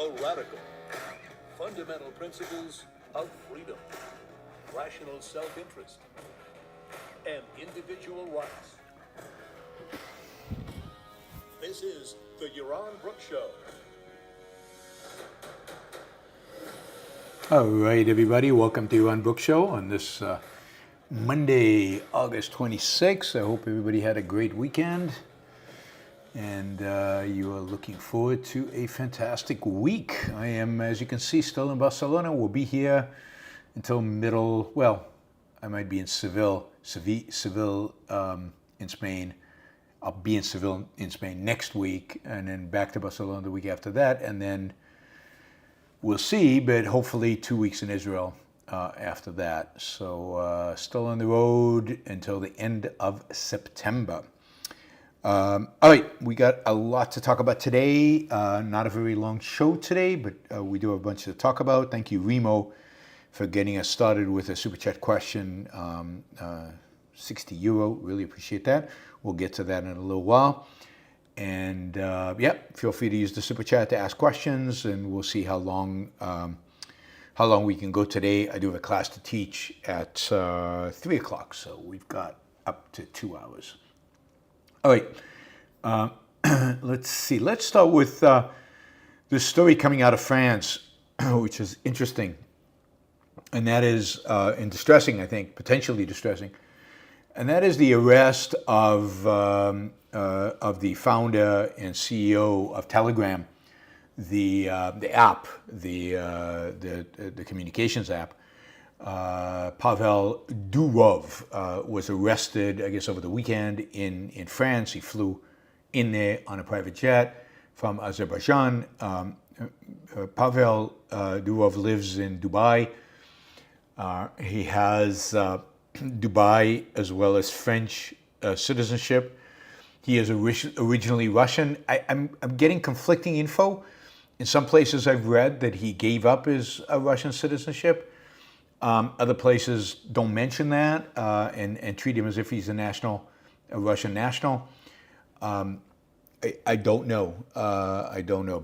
The radical, fundamental principles of freedom, rational self-interest, and individual rights. This is the Yaron Brook Show. All right, everybody. Welcome to Yaron Brook Show on this Monday, August 26th. I hope everybody had a great weekend. And you are looking forward to a fantastic week. I am, as you can see, still in Barcelona. We'll be here until I might be in Seville in Spain. I'll be in Seville in Spain next week, and then back to Barcelona the week after that, and then we'll see, but hopefully 2 weeks in Israel after that. So still on the road until the end of September. All right, we got a lot to talk about today. Not a very long show today, but we do have a bunch to talk about. Thank you, Remo, for getting us started with a Super Chat question, €60. Really appreciate that. We'll get to that in a little while. And feel free to use the Super Chat to ask questions, and we'll see how long we can go today. I do have a class to teach at 3 o'clock, so we've got up to 2 hours. All right, let's see. Let's start with this story coming out of France, which is interesting, and that is, and distressing, I think, potentially distressing, and that is the arrest of the founder and CEO of Telegram, the app, the communications app. Pavel Durov was arrested, I guess, over the weekend in France. He flew in there on a private jet from Azerbaijan. Pavel Durov lives in Dubai. He has Dubai as well as French citizenship. He is originally Russian. I'm getting conflicting info. In some places I've read that he gave up his Russian citizenship. Other places don't mention that and treat him as if he's a Russian national. I don't know.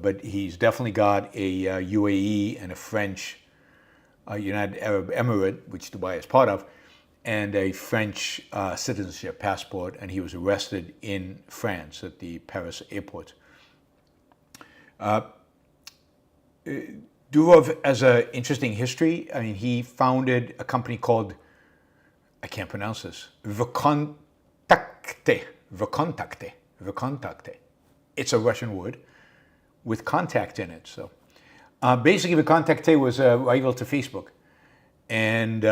But he's definitely got a UAE and a French United Arab Emirate, which Dubai is part of, and a French citizenship passport, and he was arrested in France at the Paris airport. Durov has an interesting history. I mean, he founded a company called, I can't pronounce this, Vkontakte. It's a Russian word with contact in it. So basically, Vkontakte was a rival to Facebook. And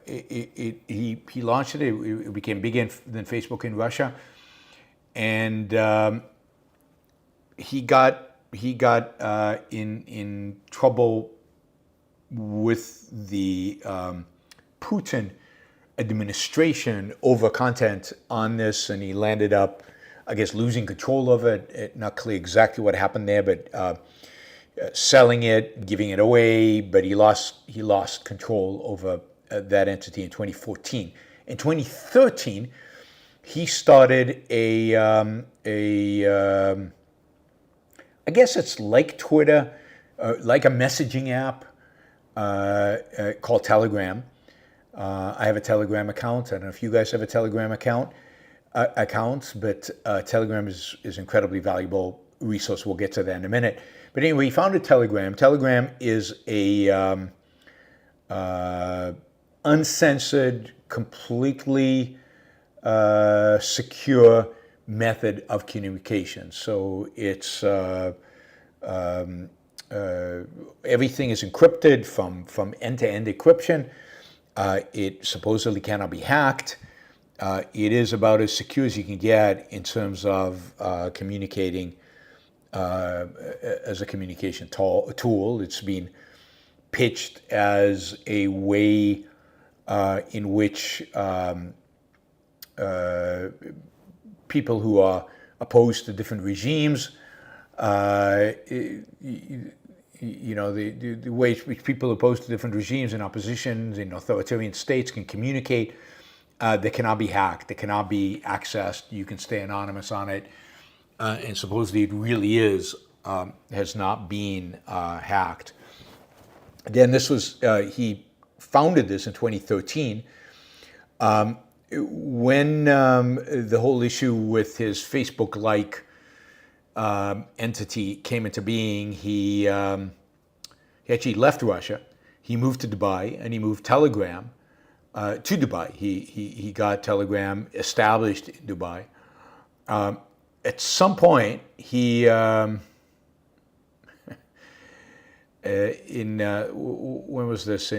he launched it. It became bigger than Facebook in Russia. And he got in trouble with the Putin administration over content on this, and he landed up, I guess, losing control of it. Not clear exactly what happened there, but selling it, giving it away. But he lost control over that entity in 2014. In 2013, he started I guess it's like Twitter, like a messaging app called Telegram. I have a Telegram account. I don't know if you guys have a Telegram account, but Telegram is incredibly valuable resource. We'll get to that in a minute. But anyway, he founded Telegram. Telegram is a uncensored, completely secure method of communication. So it's everything is encrypted from end-to-end encryption. It supposedly cannot be hacked. It is about as secure as you can get in terms of communicating as a communication tool. It's been pitched as a way in which people who are opposed to different regimes, the ways which people opposed to different regimes and oppositions in authoritarian states can communicate, they cannot be hacked, they cannot be accessed, you can stay anonymous on it, and supposedly it really is been hacked. Again, this was he founded this in 2013. When the whole issue with his Facebook-like entity came into being, he actually left Russia. He moved to Dubai, and he moved Telegram to Dubai. He got Telegram established in Dubai. At some point, he when was this?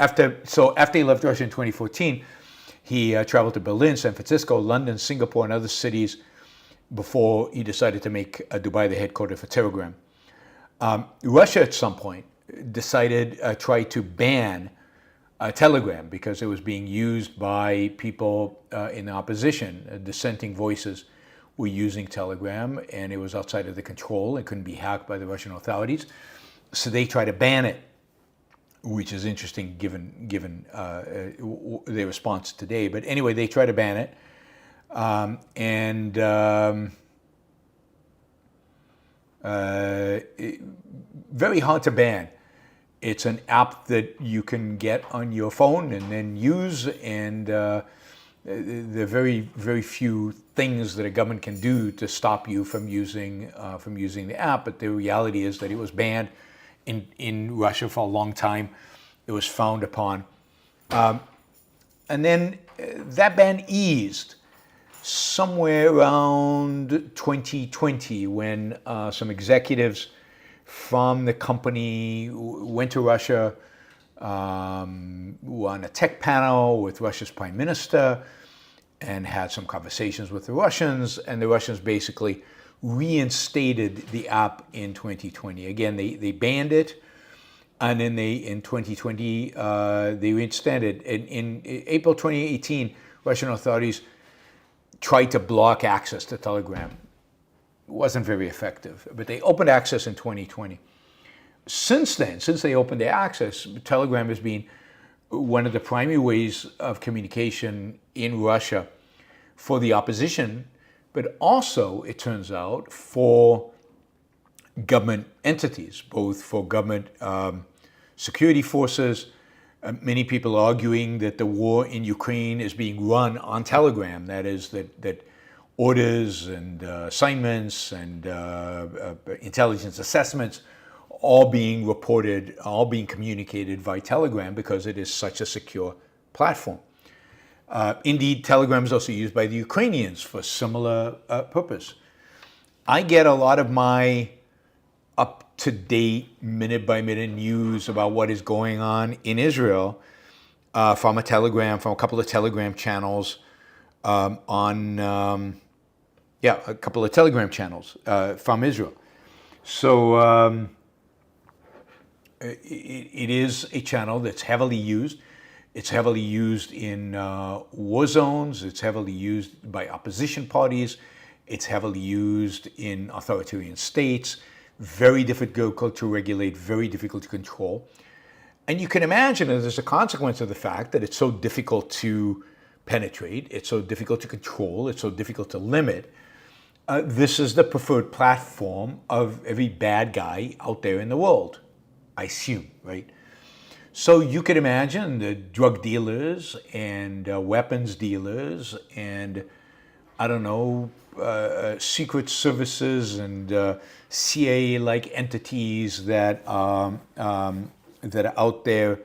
After he left Russia in 2014, he traveled to Berlin, San Francisco, London, Singapore, and other cities before he decided to make Dubai the headquarters for Telegram. Russia at some point decided tried to ban Telegram because it was being used by people in the opposition. Dissenting voices were using Telegram, and it was outside of the control. It couldn't be hacked by the Russian authorities. So they tried to ban it, which is interesting given their response today. But anyway, they tried to ban it. Very hard to ban. It's an app that you can get on your phone and then use, and there are very few things that a government can do to stop you from using the app. But the reality is that it was banned in Russia for a long time. It was frowned upon, and then that ban eased somewhere around 2020 when some executives from the company went to Russia, were on a tech panel with Russia's prime minister, and had some conversations with the Russians, and the Russians basically reinstated the app in 2020. Again, they banned it, and then in 2020 they reinstated it. In April 2018, Russian authorities tried to block access to Telegram. It wasn't very effective, but they opened access in 2020. Since then, since they opened the access, Telegram has been one of the primary ways of communication in Russia for the opposition, but also, it turns out, for government entities, both for government security forces. Many people are arguing that the war in Ukraine is being run on Telegram. That is, that orders and assignments and intelligence assessments all being reported, all being communicated via Telegram because it is such a secure platform. Indeed, Telegram is also used by the Ukrainians for similar purpose. I get a lot of my up-to-date, minute-by-minute news about what is going on in Israel from a couple of Telegram channels a couple of Telegram channels from Israel. So it is a channel that's heavily used. It's heavily used in war zones. It's heavily used by opposition parties. It's heavily used in authoritarian states. Very difficult to regulate, very difficult to control. And you can imagine that as a consequence of the fact that it's so difficult to penetrate, it's so difficult to control, it's so difficult to limit, this is the preferred platform of every bad guy out there in the world, I assume, right? So you could imagine the drug dealers and weapons dealers and, I don't know, secret services and CIA-like entities that are out there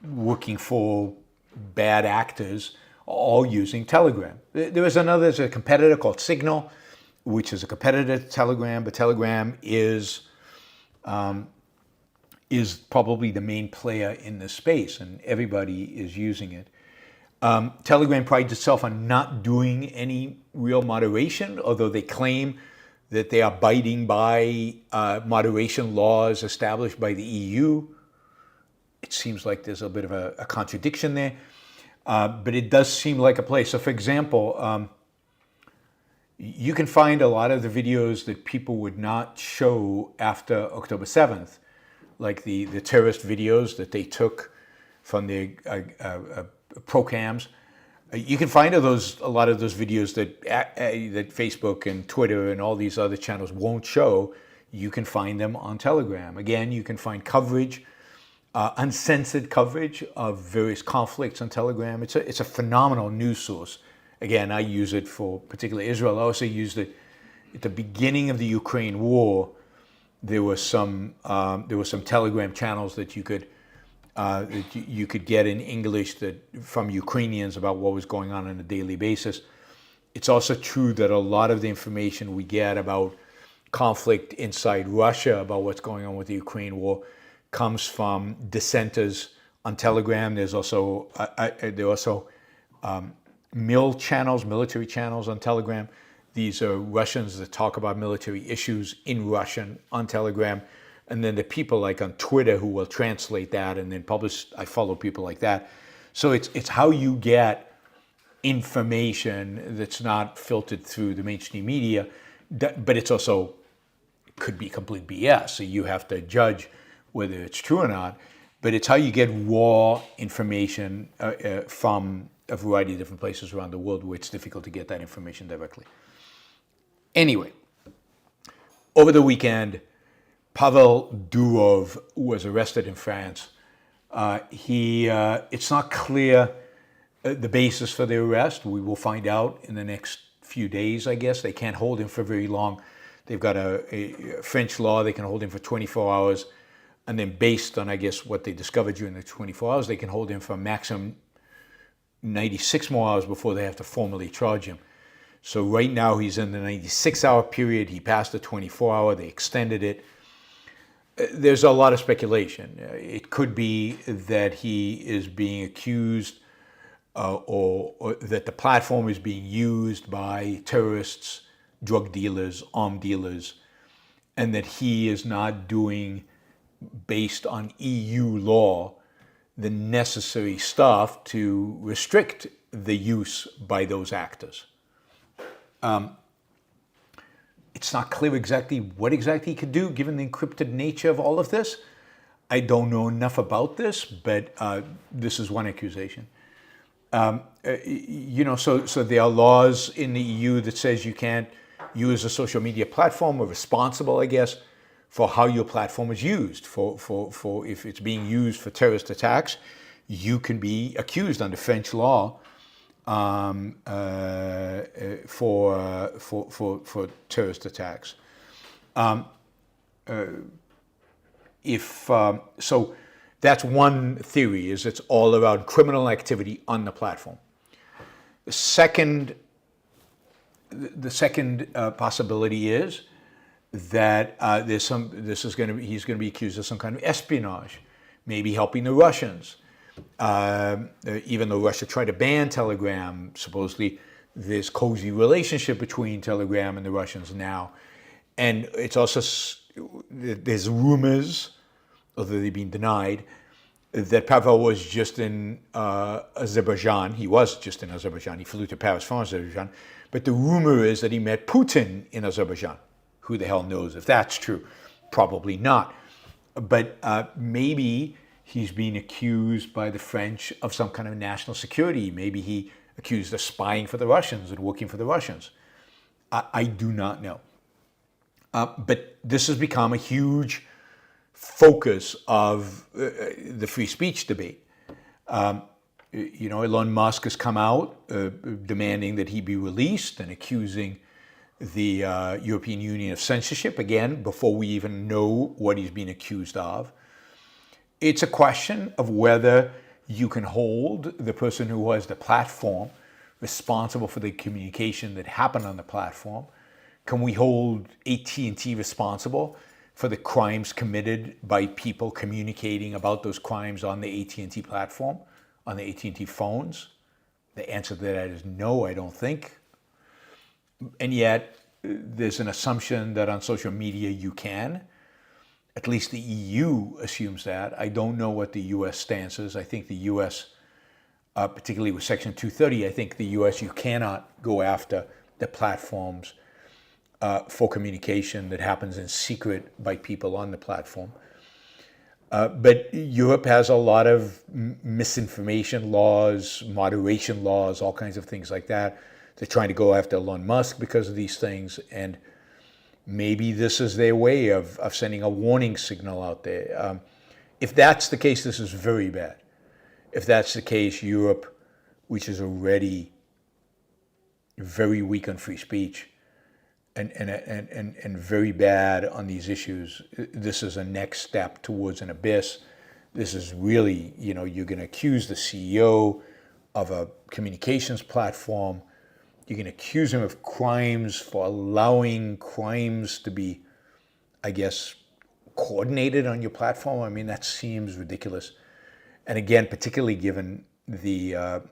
working for bad actors, all using Telegram. There's a competitor called Signal, which is a competitor to Telegram, but Telegram is probably the main player in this space, and everybody is using it. Telegram prides itself on not doing any real moderation, although they claim that they are abiding by moderation laws established by the EU. It seems like there's a bit of a contradiction there, but it does seem like a place. So for example, you can find a lot of the videos that people would not show after October 7th, like the terrorist videos that they took from the procams. You can find a lot of those videos that Facebook and Twitter and all these other channels won't show. You can find them on Telegram. Again, you can find coverage, uncensored coverage of various conflicts on Telegram. It's a phenomenal news source. Again, I use it for particularly Israel. I also used it at the beginning of the Ukraine war. There were some Telegram channels that you could get in English from Ukrainians about what was going on a daily basis. It's also true that a lot of the information we get about conflict inside Russia, about what's going on with the Ukraine war, comes from dissenters on Telegram. There are also military channels on Telegram. These are Russians that talk about military issues in Russian on Telegram. And then the people like on Twitter who will translate that and then publish. I follow people like that. So it's how you get information that's not filtered through the mainstream media, but it's also could be complete BS. So you have to judge whether it's true or not. But it's how you get raw information from a variety of different places around the world where it's difficult to get that information directly. Anyway, over the weekend, Pavel Durov was arrested in France. It's not clear the basis for the arrest. We will find out in the next few days, I guess. They can't hold him for very long. They've got a French law. They can hold him for 24 hours. And then based on, I guess, what they discovered during the 24 hours, they can hold him for a maximum 96 more hours before they have to formally charge him. So right now he's in the 96-hour period. He passed the 24-hour. They extended it. There's a lot of speculation. It could be that he is being accused or that the platform is being used by terrorists, drug dealers, armed dealers, and that he is not doing, based on EU law, the necessary stuff to restrict the use by those actors. It's not clear exactly what exactly he could do, given the encrypted nature of all of this. I don't know enough about this, but this is one accusation. So there are laws in the EU that says you can't use a social media platform, or responsible, I guess, for how your platform is used. For if it's being used for terrorist attacks, you can be accused under French law for terrorist attacks. So that's one theory, is it's all around criminal activity on the platform. The second possibility is that he's going to be accused of some kind of espionage, maybe helping the Russians. Even though Russia tried to ban Telegram, supposedly there's cozy relationship between Telegram and the Russians now. And it's also, there's rumors, although they've been denied, that Pavel was just in Azerbaijan. He was just in Azerbaijan. He flew to Paris from Azerbaijan. But the rumor is that he met Putin in Azerbaijan. Who the hell knows if that's true? Probably not. But maybe he's being accused by the French of some kind of national security. Maybe he accused of spying for the Russians and working for the Russians. I do not know. But this has become a huge focus of the free speech debate. Elon Musk has come out demanding that he be released and accusing the European Union of censorship, again, before we even know what he's being accused of. It's a question of whether you can hold the person who has the platform responsible for the communication that happened on the platform. Can we hold AT&T responsible for the crimes committed by people communicating about those crimes on the AT&T platform, on the AT&T phones? The answer to that is no, I don't think. And yet, there's an assumption that on social media you can. At least the EU assumes that. I don't know what the US stance is. I think the US, particularly with Section 230, I think the US, you cannot go after the platforms for communication that happens in secret by people on the platform. But Europe has a lot of misinformation laws, moderation laws, all kinds of things like that. They're trying to go after Elon Musk because of these things, and maybe this is their way of sending a warning signal out there. If that's the case, this is very bad. If that's the case, Europe, which is already very weak on free speech and very bad on these issues, this is a next step towards an abyss. This is really, you're going to accuse the CEO of a communications platform. You're going to accuse him of crimes for allowing crimes to be, I guess, coordinated on your platform. I mean, that seems ridiculous. And again, particularly given the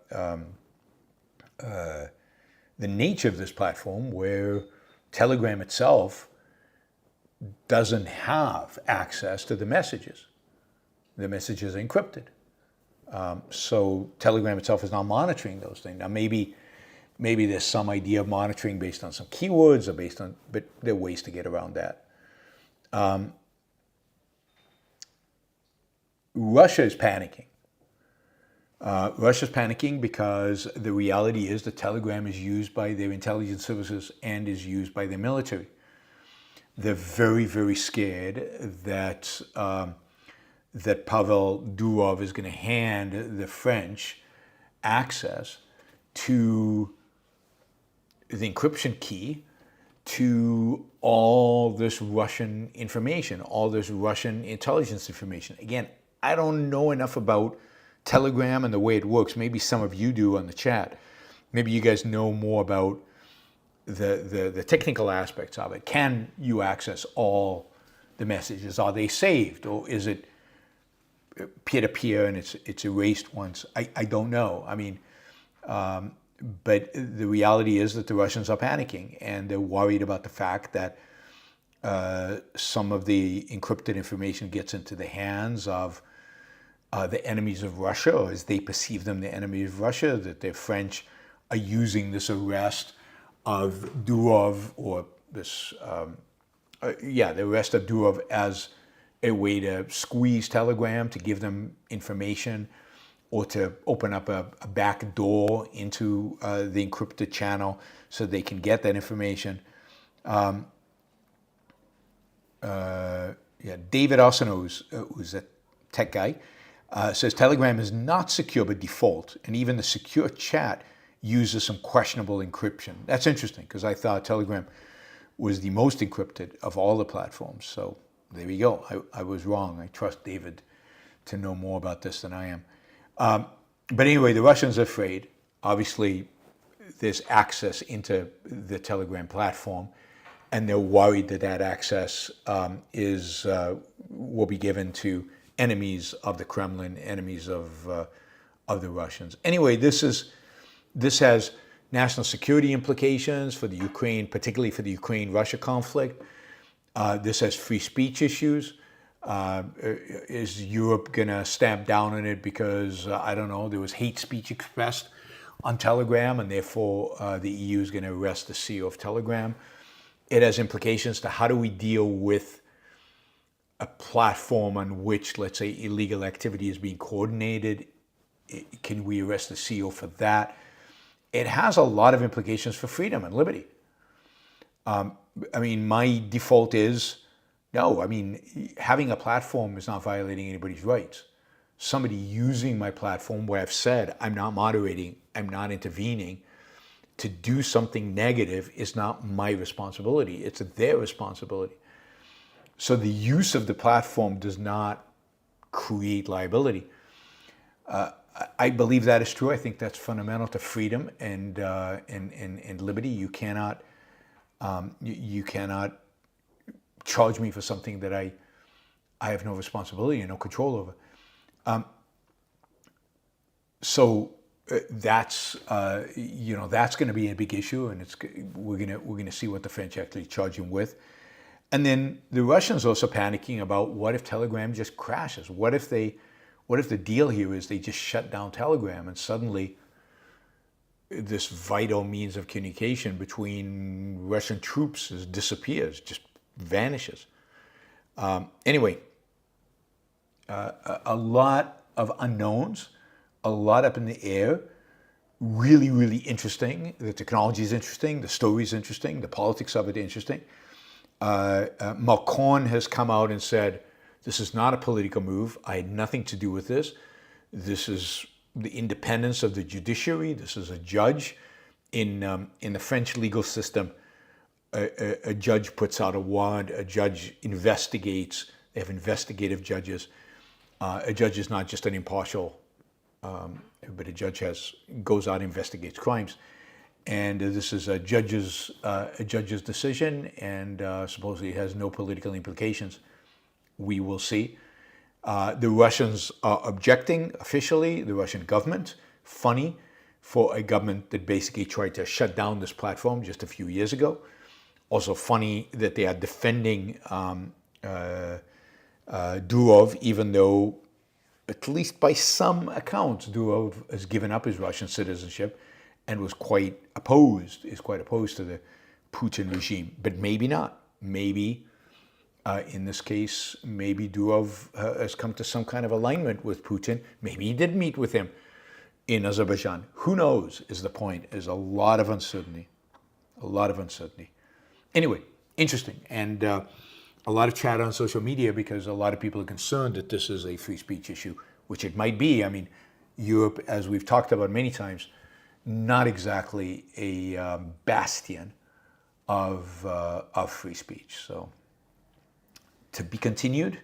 nature of this platform, where Telegram itself doesn't have access to the messages. The messages are encrypted. So Telegram itself is not monitoring those things. Now, maybe there's some idea of monitoring based on some keywords or but there are ways to get around that. Russia is panicking. Russia's panicking because the reality is that Telegram is used by their intelligence services and is used by their military. They're very, very scared that that Pavel Durov is going to hand the French access to the encryption key to all this Russian information, all this Russian intelligence information. Again, I don't know enough about Telegram and the way it works. Maybe some of you do on the chat. Maybe you guys know more about the technical aspects of it. Can you access all the messages? Are they saved, or is it peer-to-peer and it's erased once? I don't know. I mean, but the reality is that the Russians are panicking, and they're worried about the fact that some of the encrypted information gets into the hands of the enemies of Russia, or as they perceive them, the enemies of Russia, that the French are using this arrest of Durov, or this, the arrest of Durov as a way to squeeze Telegram, to give them information, or to open up a back door into the encrypted channel so they can get that information. David Arsenault, who's a tech guy, says Telegram is not secure by default, and even the secure chat uses some questionable encryption. That's interesting, because I thought Telegram was the most encrypted of all the platforms. So there we go. I was wrong. I trust David to know more about this than I am. But anyway, the Russians are afraid. Obviously, there's access into the Telegram platform, and they're worried that that access will be given to enemies of the Kremlin, enemies of the Russians. Anyway, this has national security implications for the Ukraine, particularly for the Ukraine-Russia conflict. This has free speech issues. Is Europe going to stamp down on it because, I don't know, there was hate speech expressed on Telegram, and therefore the EU is going to arrest the CEO of Telegram? It has implications to how do we deal with a platform on which, let's say, illegal activity is being coordinated. Can we arrest the CEO for that? It has a lot of implications for freedom and liberty. I mean, my default is no. I mean, having a platform is not violating anybody's rights. Somebody using my platform where I've said I'm not moderating, I'm not intervening, to do something negative is not my responsibility. It's their responsibility. So the use of the platform does not create liability. I believe that is true. I think that's fundamental to freedom and liberty. You cannot charge me for something that I have no responsibility and no control over. So that's going to be a big issue, and we're going to see what the French actually charge him with. And then the Russians are also panicking about what if Telegram just crashes? What if the deal here is they just shut down Telegram, and suddenly this vital means of communication between Russian troops disappears, just vanishes. Anyway, a lot of unknowns, a lot up in the air. Really, really interesting. The technology is interesting. The story is interesting. The politics of it interesting. Macron has come out and said, this is not a political move. I had nothing to do with this. This is the independence of the judiciary. This is a judge. In the French legal system, a judge puts out a warrant. A judge investigates. They have investigative judges. A judge is not just an impartial, but a judge goes out and investigates crimes. And this is a judge's decision, and supposedly it has no political implications. We will see. The Russians are objecting officially, the Russian government. Funny for a government that basically tried to shut down this platform just a few years ago. Also funny that they are defending Durov, even though, at least by some accounts, Durov has given up his Russian citizenship and is quite opposed to the Putin regime. But maybe not. Maybe, in this case, maybe Durov has come to some kind of alignment with Putin. Maybe he did meet with him in Azerbaijan. Who knows, is the point. There's a lot of uncertainty. A lot of uncertainty. Anyway, interesting. And a lot of chat on social media because a lot of people are concerned that this is a free speech issue, which it might be. I mean, Europe, as we've talked about many times, not exactly a bastion of free speech. So to be continued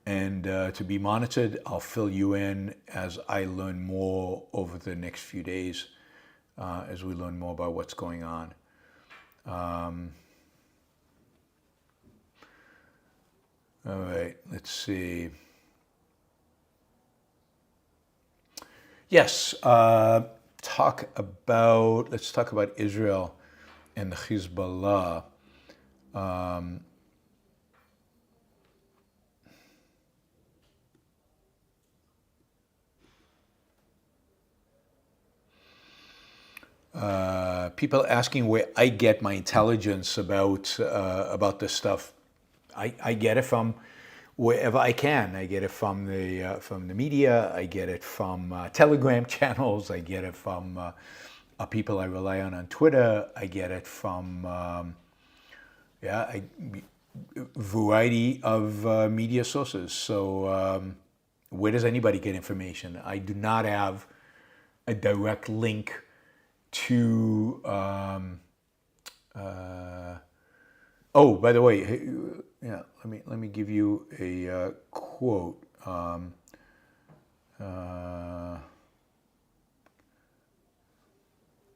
and to be monitored. I'll fill you in as I learn more over the next few days, as we learn more about what's going on. All right, let's see. Yes, let's talk about Israel and the Hizbollah. People asking where I get my intelligence about this stuff. I get it from wherever I can. I get it from the media. I get it from Telegram channels. I get it from people I rely on Twitter. I get it from a variety of media sources. So where does anybody get information? I do not have a direct link to. Oh, by the way, yeah. Let me give you a quote.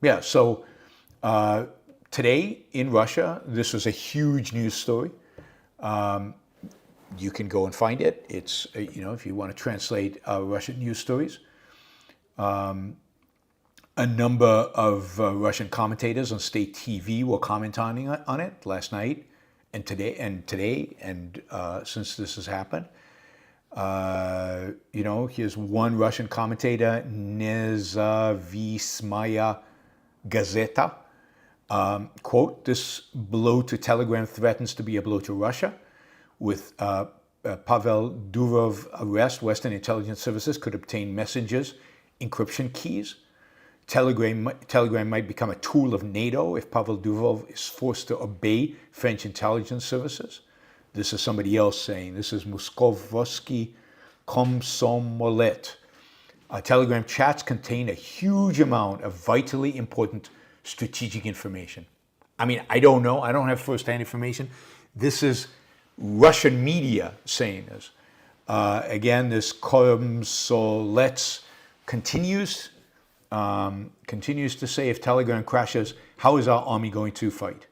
Yeah. So today in Russia, this was a huge news story. You can go and find it. It's if you want to translate Russian news stories. A number of Russian commentators on state TV were commenting on it last night and today, and since this has happened. Here's one Russian commentator, Nezavismaya Gazeta. Quote, this blow to Telegram threatens to be a blow to Russia. With Pavel Durov arrest, Western intelligence services could obtain messages, encryption keys. Telegram might become a tool of NATO if Pavel Durov is forced to obey French intelligence services. This is somebody else saying. This is Moskovsky Komsomolet. Telegram chats contain a huge amount of vitally important strategic information. I mean, I don't know. I don't have first-hand information. This is Russian media saying this. Again, this Komsomolet continues to say, if Telegram crashes, how is our army going to fight?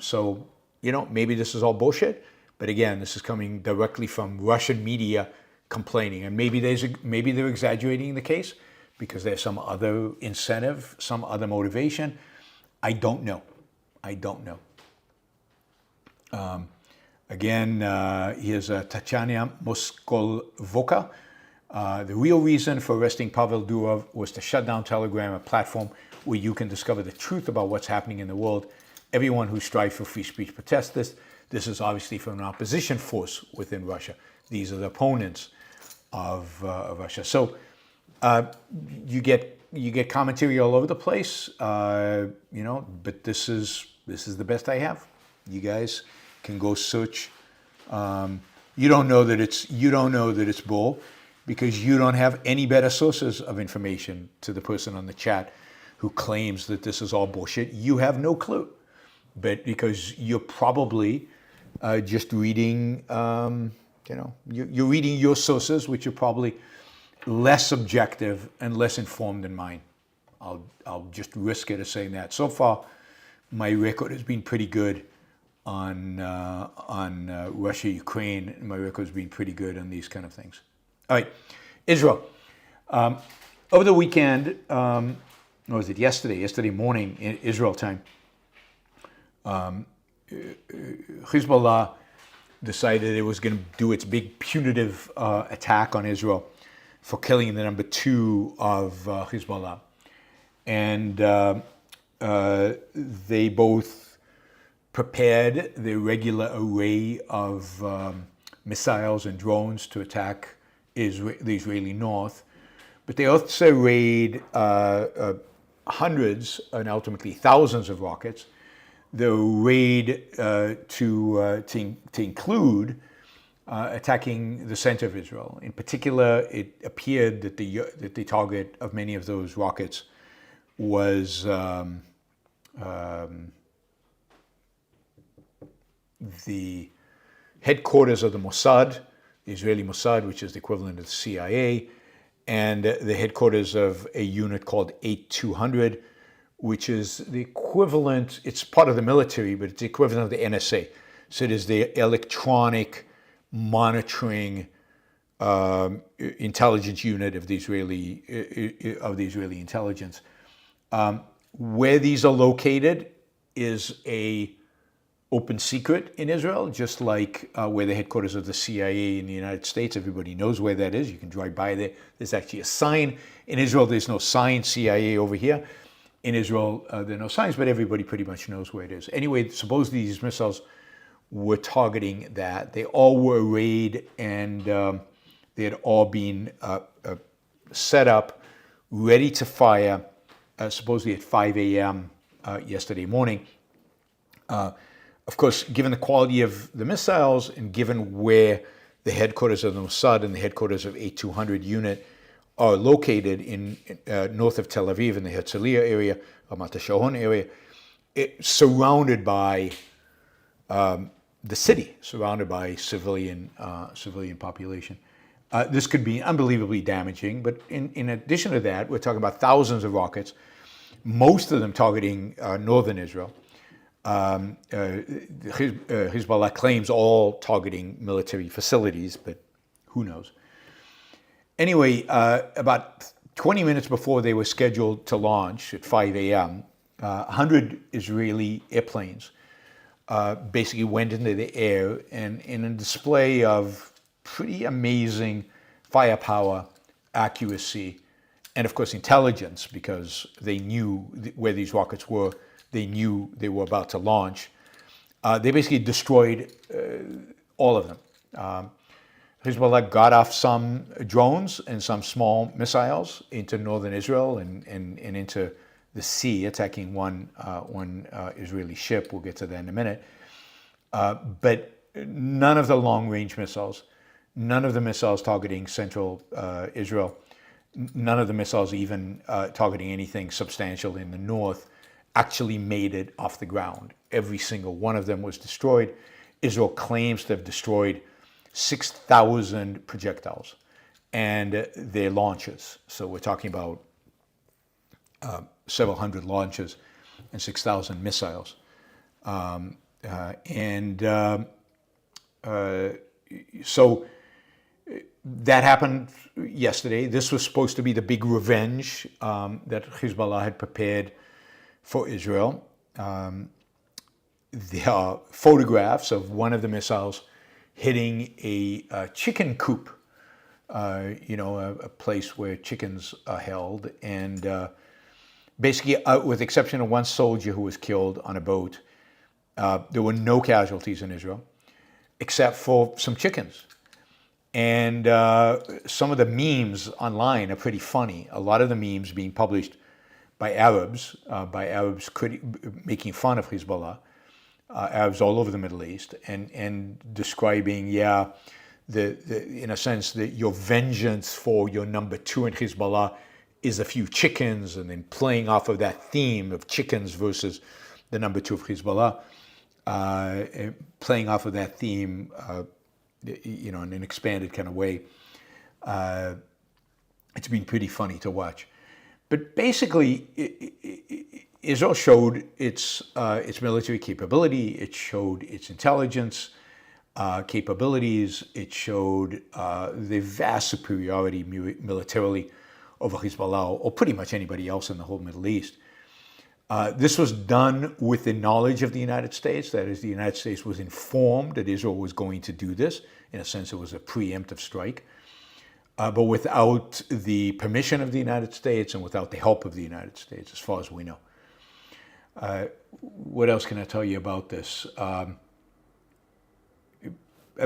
So, maybe this is all bullshit, but again, this is coming directly from Russian media complaining, and maybe they're exaggerating the case because there's some other incentive, some other motivation. I don't know. Again, here's Tatiana Moskolvoka. The real reason for arresting Pavel Durov was to shut down Telegram, a platform where you can discover the truth about what's happening in the world. Everyone who strives for free speech protests this. This is obviously from an opposition force within Russia. These are the opponents of Russia. So you get commentary all over the place, but this is the best I have. You guys can go search. You don't know that it's bull, because you don't have any better sources of information to the person on the chat who claims that this is all bullshit. You have no clue, but because you're probably just reading, you're reading your sources, which are probably less objective and less informed than mine. I'll just risk it as saying that. So far, my record has been pretty good on Russia, Ukraine. My record has been pretty good on these kind of things. All right, Israel. Over the weekend, or was it yesterday morning in Israel time, Hizbollah decided it was going to do its big punitive attack on Israel for killing the number 2 of Hizbollah. And they both prepared the regular array of missiles and drones to attack the Israeli north. But they also arrayed hundreds and ultimately thousands of rockets. The raid to include attacking the center of Israel. In particular, it appeared that the target of many of those rockets was the headquarters of the Mossad, the Israeli Mossad, which is the equivalent of the CIA, and the headquarters of a unit called 8200, which is the equivalent, it's part of the military, but it's the equivalent of the NSA. So it is the electronic monitoring intelligence unit of the Israeli intelligence. Where these are located is a open secret in Israel, just like where the headquarters of the CIA in the United States. Everybody knows where that is. You can drive by there. There's actually a sign. In Israel, there's no sign, CIA over here. In Israel, there are no signs, but everybody pretty much knows where it is. Anyway, suppose these missiles were targeting that. They all were arrayed, and they had all been set up, ready to fire, supposedly at 5 a.m. Yesterday morning. Of course, given the quality of the missiles and given where the headquarters of the Mossad and the headquarters of 8200 unit are located in north of Tel Aviv in the Herzliya area, Ramat HaSharon area, surrounded by the city, surrounded by civilian population. This could be unbelievably damaging, but in addition to that, we're talking about thousands of rockets, most of them targeting northern Israel. Hezbollah claims all targeting military facilities, but who knows? Anyway, about 20 minutes before they were scheduled to launch at 5 a.m., 100 Israeli airplanes basically went into the air, and in a display of pretty amazing firepower, accuracy, and of course intelligence, because they knew where these rockets were. They knew they were about to launch. They basically destroyed all of them. Hezbollah got off some drones and some small missiles into northern Israel and into the sea, attacking one Israeli ship. We'll get to that in a minute. But none of the long-range missiles, none of the missiles targeting central Israel, none of the missiles even targeting anything substantial in the north actually made it off the ground. Every single one of them was destroyed. Israel claims to have destroyed 6,000 projectiles and their launches. So we're talking about several hundred launches and 6,000 missiles. So that happened yesterday. This was supposed to be the big revenge that Hezbollah had prepared for Israel. There are photographs of one of the missiles hitting a chicken coop, a place where chickens are held, and basically, with the exception of one soldier who was killed on a boat, there were no casualties in Israel, except for some chickens. And some of the memes online are pretty funny. A lot of the memes being published by Arabs making fun of Hezbollah, Arabs all over the Middle East, and describing, in a sense, that your vengeance for your number two in Hezbollah is a few chickens, and then playing off of that theme of chickens versus the number two of Hezbollah, playing off of that theme, in an expanded kind of way. It's been pretty funny to watch. But basically, Israel showed its military capability. It showed its intelligence capabilities. It showed the vast superiority militarily over Hezbollah or pretty much anybody else in the whole Middle East. This was done with the knowledge of the United States. That is, the United States was informed that Israel was going to do this. In a sense, it was a preemptive strike. But without the permission of the United States and without the help of the United States, as far as we know. What else can I tell you about this? I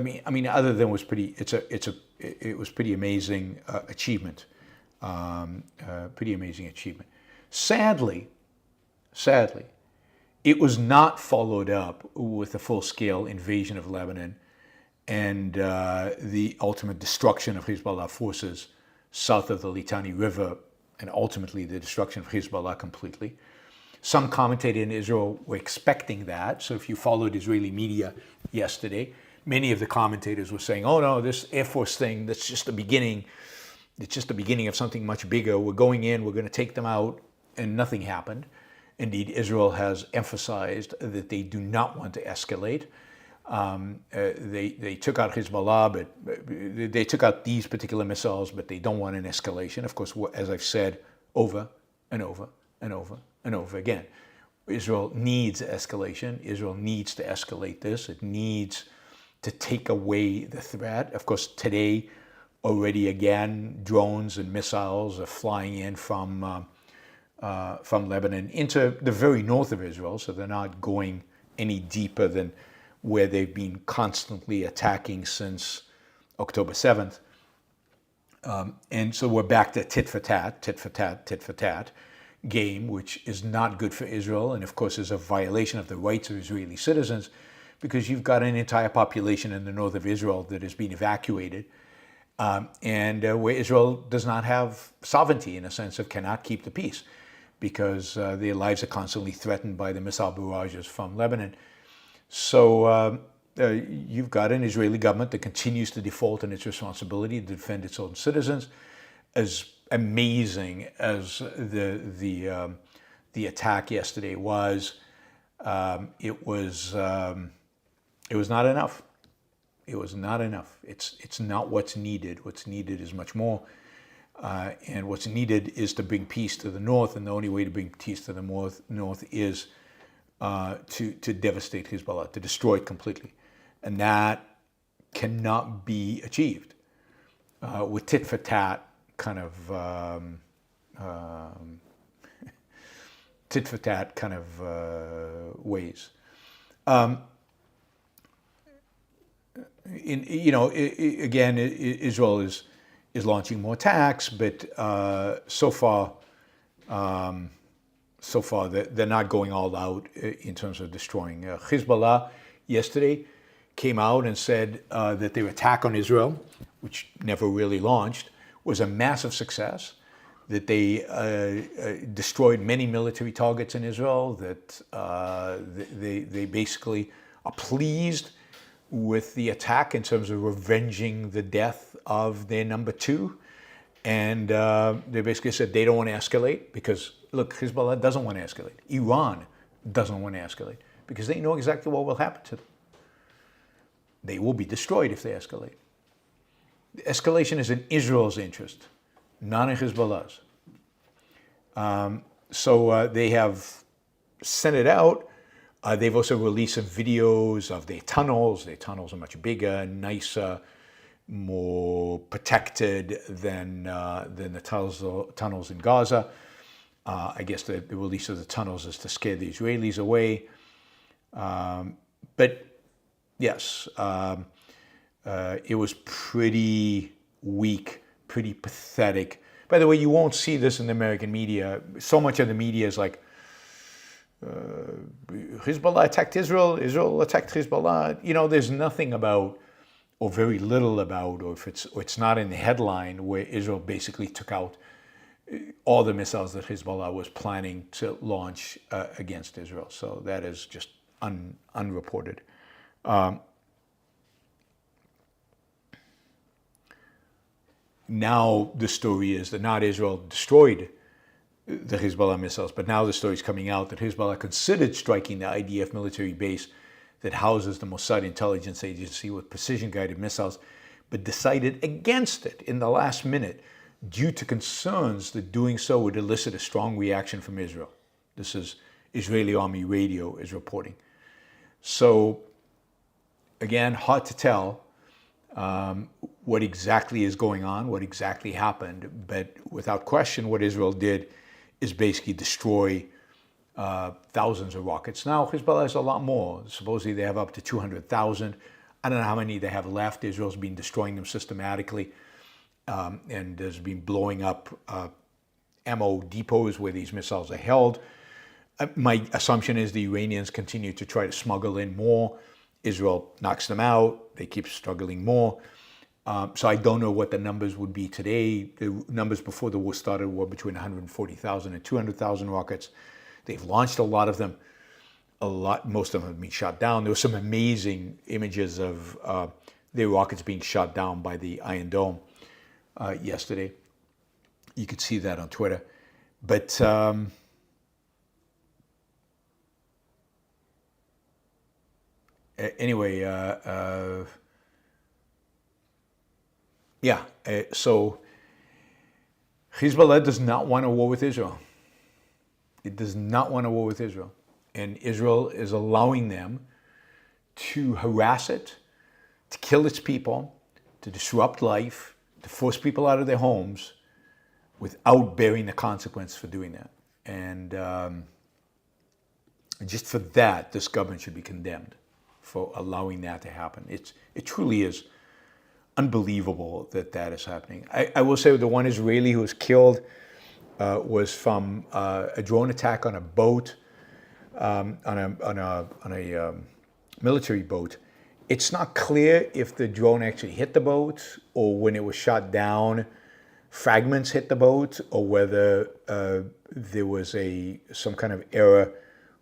mean, other than it was pretty amazing achievement. Pretty amazing achievement. Sadly, it was not followed up with a full-scale invasion of Lebanon and the ultimate destruction of Hezbollah forces south of the Litani River, and ultimately the destruction of Hezbollah completely. Some commentators in Israel were expecting that. So if you followed Israeli media yesterday, many of the commentators were saying, oh no, this Air Force thing, that's just the beginning. It's just the beginning of something much bigger. We're going in, we're going to take them out, and nothing happened. Indeed, Israel has emphasized that they do not want to escalate. They took out Hezbollah, but they took out these particular missiles, but they don't want an escalation. Of course, as I've said over and over and over and over again, Israel needs escalation. Israel needs to escalate this. It needs to take away the threat. Of course, today, already again, drones and missiles are flying in from Lebanon into the very north of Israel, so they're not going any deeper than where they've been constantly attacking since October 7th. And so we're back to tit for tat game, which is not good for Israel, and of course is a violation of the rights of Israeli citizens, because you've got an entire population in the north of Israel that has been evacuated, and where Israel does not have sovereignty, in a sense of cannot keep the peace, because their lives are constantly threatened by the missile barrages from Lebanon. So you've got an Israeli government that continues to default on its responsibility to defend its own citizens. As amazing as the attack yesterday was, it was not enough. It was not enough. It's not what's needed. What's needed is much more. And what's needed is to bring peace to the north, and the only way to bring peace to the north is to devastate Hezbollah, to destroy it completely. And that cannot be achieved with tit for tat kind of ways. Again, Israel is launching more attacks, but so far they're not going all out in terms of destroying. Hezbollah yesterday came out and said that their attack on Israel, which never really launched, was a massive success, that they destroyed many military targets in Israel, that they basically are pleased with the attack in terms of revenging the death of their number two. And they basically said they don't want to escalate because, look, Hezbollah doesn't want to escalate. Iran doesn't want to escalate because they know exactly what will happen to them. They will be destroyed if they escalate. Escalation is in Israel's interest, not in Hezbollah's. So they have sent it out. They've also released some videos of their tunnels. Their tunnels are much bigger, nicer, more protected than the tunnels in Gaza. I guess the release of the tunnels is to scare the Israelis away. But yes, It was pretty weak, pretty pathetic. By the way, you won't see this in the American media. So much of the media is like, Hezbollah attacked Israel, Israel attacked Hezbollah. You know, there's nothing about, or very little about, or if it's not in the headline where Israel basically took out all the missiles that Hezbollah was planning to launch against Israel. So that is just unreported. Now the story is that not Israel destroyed the Hezbollah missiles, but now the story is coming out that Hezbollah considered striking the IDF military base that houses the Mossad intelligence agency with precision-guided missiles, but decided against it in the last minute due to concerns that doing so would elicit a strong reaction from Israel. This is Israeli Army Radio is reporting. So, again, hard to tell what exactly is going on, what exactly happened, but without question, what Israel did is basically destroy thousands of rockets. Now, Hezbollah has a lot more. Supposedly they have up to 200,000. I don't know how many they have left. Israel's been destroying them systematically and has been blowing up ammo depots where these missiles are held. My assumption is the Iranians continue to try to smuggle in more. Israel knocks them out. They keep struggling more. So I don't know what the numbers would be today. The numbers before the war started were between 140,000 and 200,000 rockets. They've launched a lot of them. Most of them have been shot down. There were some amazing images of their rockets being shot down by the Iron Dome yesterday. You could see that on Twitter. But anyway, so Hezbollah does not want a war with Israel. It does not want a war with Israel. And Israel is allowing them to harass it, to kill its people, to disrupt life, to force people out of their homes without bearing the consequence for doing that. And just for that, this government should be condemned for allowing that to happen. It truly is unbelievable that that is happening. I will say the one Israeli who was killed was from a drone attack on a boat, on a military boat. It's not clear if the drone actually hit the boat or when it was shot down, fragments hit the boat, or whether there was some kind of error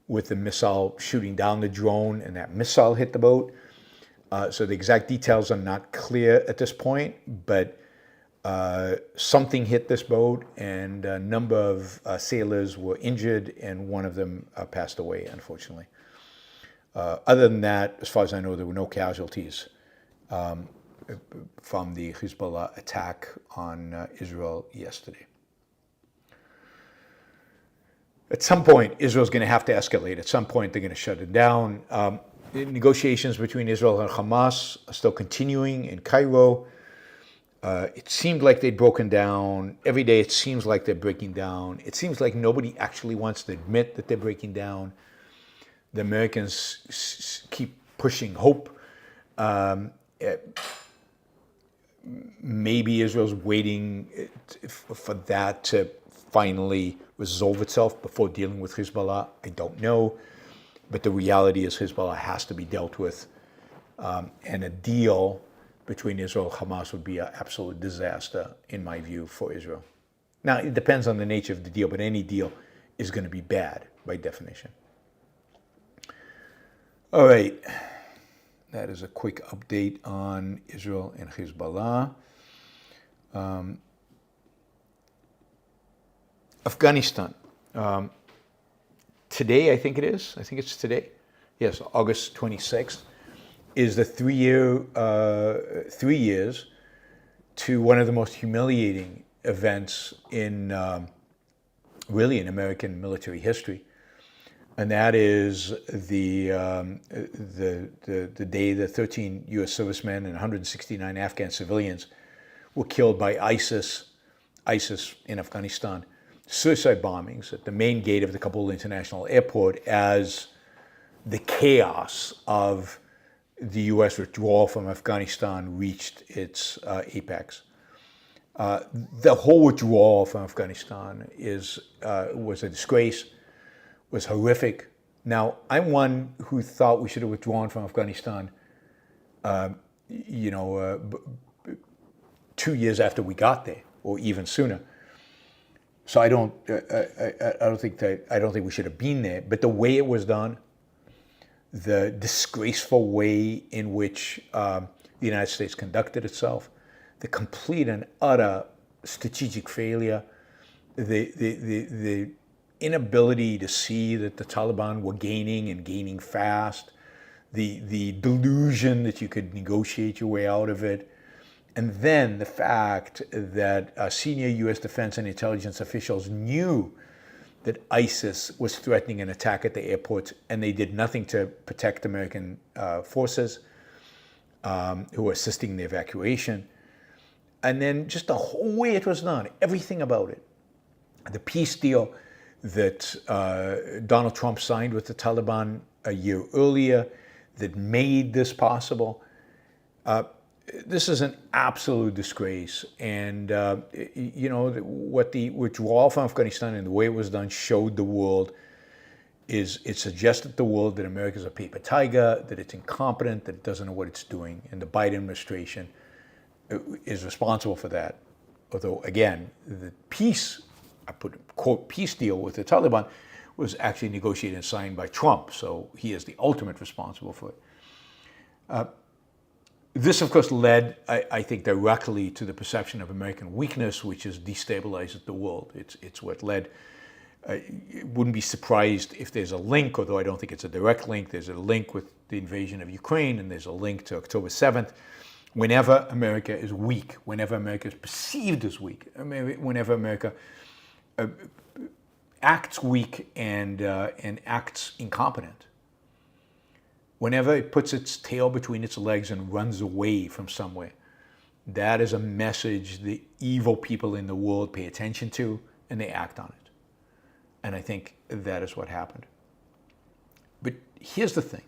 with the missile shooting down the drone and that missile hit the boat. So the exact details are not clear at this point, but something hit this boat and a number of sailors were injured and one of them passed away, unfortunately. Other than that, as far as I know, there were no casualties from the Hezbollah attack on Israel yesterday. At some point, Israel's going to have to escalate. At some point, they're going to shut it down. Negotiations between Israel and Hamas are still continuing in Cairo. It seemed like they'd broken down. Every day it seems like they're breaking down. It seems like nobody actually wants to admit that they're breaking down. The Americans keep pushing hope. Maybe Israel's waiting for that to finally resolve itself before dealing with Hezbollah. I don't know. But the reality is Hezbollah has to be dealt with. And a deal between Israel and Hamas would be an absolute disaster, in my view, for Israel. Now, it depends on the nature of the deal, but any deal is going to be bad by definition. All right. That is a quick update on Israel and Hezbollah. Afghanistan. Today, I think it is. I think it's today. Yes, August 26th is the 3 years to one of the most humiliating events in really in American military history, and that is the day the 13 U.S. servicemen and 169 Afghan civilians were killed by ISIS in Afghanistan. Suicide bombings at the main gate of the Kabul International Airport as the chaos of the U.S. withdrawal from Afghanistan reached its apex. The whole withdrawal from Afghanistan was a disgrace, was horrific. Now, I'm one who thought we should have withdrawn from Afghanistan, 2 years after we got there, or even sooner. So I don't think we should have been there. But the way it was done, the disgraceful way in which the United States conducted itself, the complete and utter strategic failure, the inability to see that the Taliban were gaining and gaining fast, the delusion that you could negotiate your way out of it, and then the fact that senior U.S. defense and intelligence officials knew that ISIS was threatening an attack at the airports, and they did nothing to protect American forces who were assisting in the evacuation. And then just the whole way it was done, everything about it. The peace deal that Donald Trump signed with the Taliban a year earlier that made this possible. This is an absolute disgrace. And, what the withdrawal from Afghanistan and the way it was done showed the world is it suggested to the world that America's a paper tiger, that it's incompetent, that it doesn't know what it's doing. And the Biden administration is responsible for that. Although, again, the peace, I put quote, peace deal with the Taliban was actually negotiated and signed by Trump. So he is the ultimate responsible for it. This, of course, led, I think, directly to the perception of American weakness, which has destabilized the world. It's what led. Wouldn't be surprised if there's a link, although I don't think it's a direct link. There's a link with the invasion of Ukraine, and there's a link to October 7th. Whenever America is weak, whenever America is perceived as weak, whenever America acts weak and acts incompetent, whenever it puts its tail between its legs and runs away from somewhere, that is a message the evil people in the world pay attention to, and they act on it. And I think that is what happened. But here's the thing.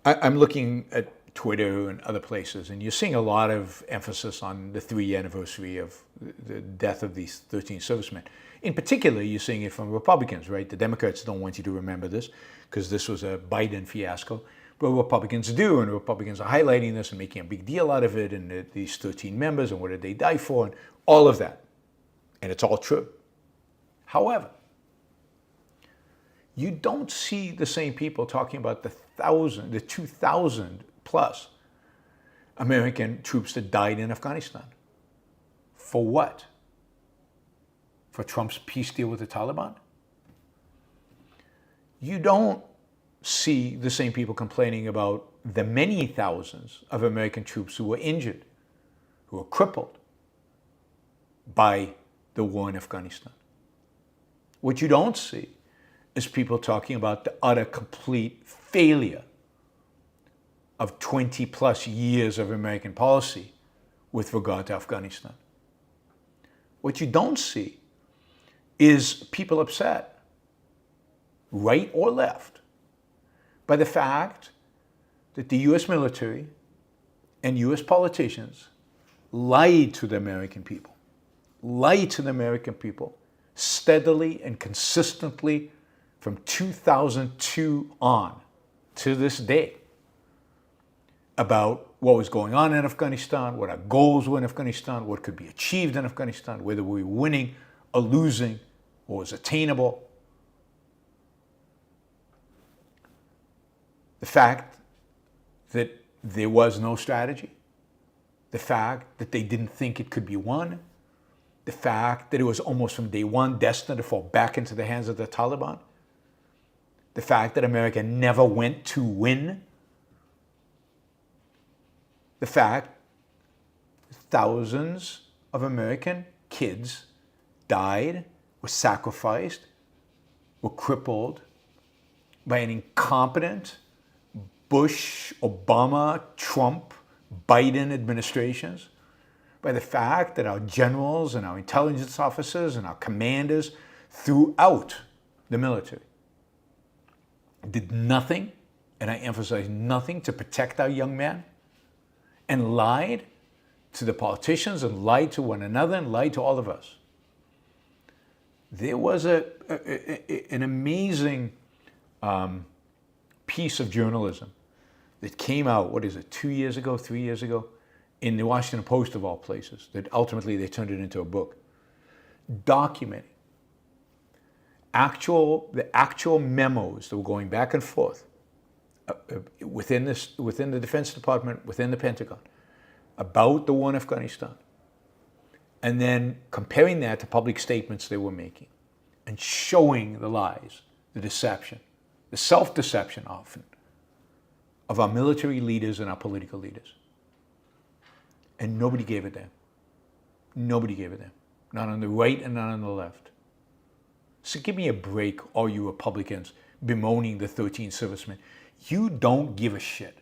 I'm looking at Twitter and other places, and you're seeing a lot of emphasis on the 3-year anniversary of the death of these 13 servicemen. In particular, you're seeing it from Republicans, right? The Democrats don't want you to remember this because this was a Biden fiasco. But Republicans do, and Republicans are highlighting this and making a big deal out of it, and these 13 members, and what did they die for, and all of that. And it's all true. However, you don't see the same people talking about the 2,000 plus American troops that died in Afghanistan. For what? For Trump's peace deal with the Taliban? You don't see the same people complaining about the many thousands of American troops who were injured, who were crippled by the war in Afghanistan. What you don't see is people talking about the utter complete failure of 20 plus years of American policy with regard to Afghanistan. What you don't see is people upset, right or left, by the fact that the U.S. military and U.S. politicians lied to the American people steadily and consistently from 2002 on to this day about what was going on in Afghanistan, what our goals were in Afghanistan, what could be achieved in Afghanistan, whether we were winning or losing, what was attainable. The fact that there was no strategy, the fact that they didn't think it could be won, the fact that it was almost from day one destined to fall back into the hands of the Taliban, the fact that America never went to win, the fact that thousands of American kids died, were sacrificed, were crippled by an incompetent Bush, Obama, Trump, Biden administrations, by the fact that our generals and our intelligence officers and our commanders throughout the military did nothing and I emphasize nothing, to protect our young men, and lied to the politicians and lied to one another and lied to all of us. There was an amazing piece of journalism that came out, 2 years ago, 3 years ago, in the Washington Post of all places, that ultimately they turned it into a book, documenting the actual memos that were going back and forth within the Defense Department, within the Pentagon, about the war in Afghanistan, and then comparing that to public statements they were making, and showing the lies, the deception, the self-deception often, of our military leaders and our political leaders. And nobody gave a damn. Nobody gave a damn. Not on the right and not on the left. So give me a break, all you Republicans bemoaning the 13 servicemen. You don't give a shit.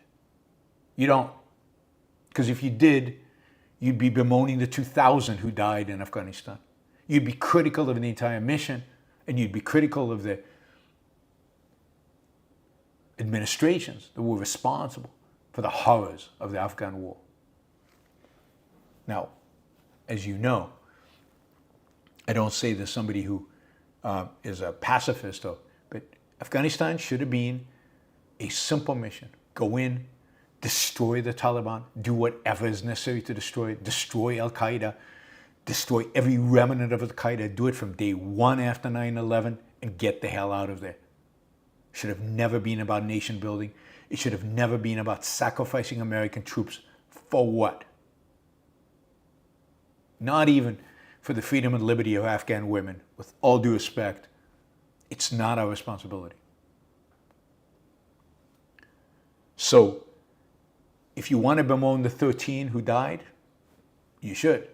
You don't. Because if you did, you'd be bemoaning the 2,000 who died in Afghanistan. You'd be critical of the entire mission, and you'd be critical of the administrations that were responsible for the horrors of the Afghan war. Now, as you know, I don't say this somebody who is a pacifist, but Afghanistan should have been a simple mission. Go in, destroy the Taliban, do whatever is necessary to destroy Al-Qaeda, destroy every remnant of Al-Qaeda, do it from day one after 9/11, and get the hell out of there. It should have never been about nation building. It should have never been about sacrificing American troops. For what? Not even for the freedom and liberty of Afghan women. With all due respect, it's not our responsibility. So, if you want to bemoan the 13 who died, you should.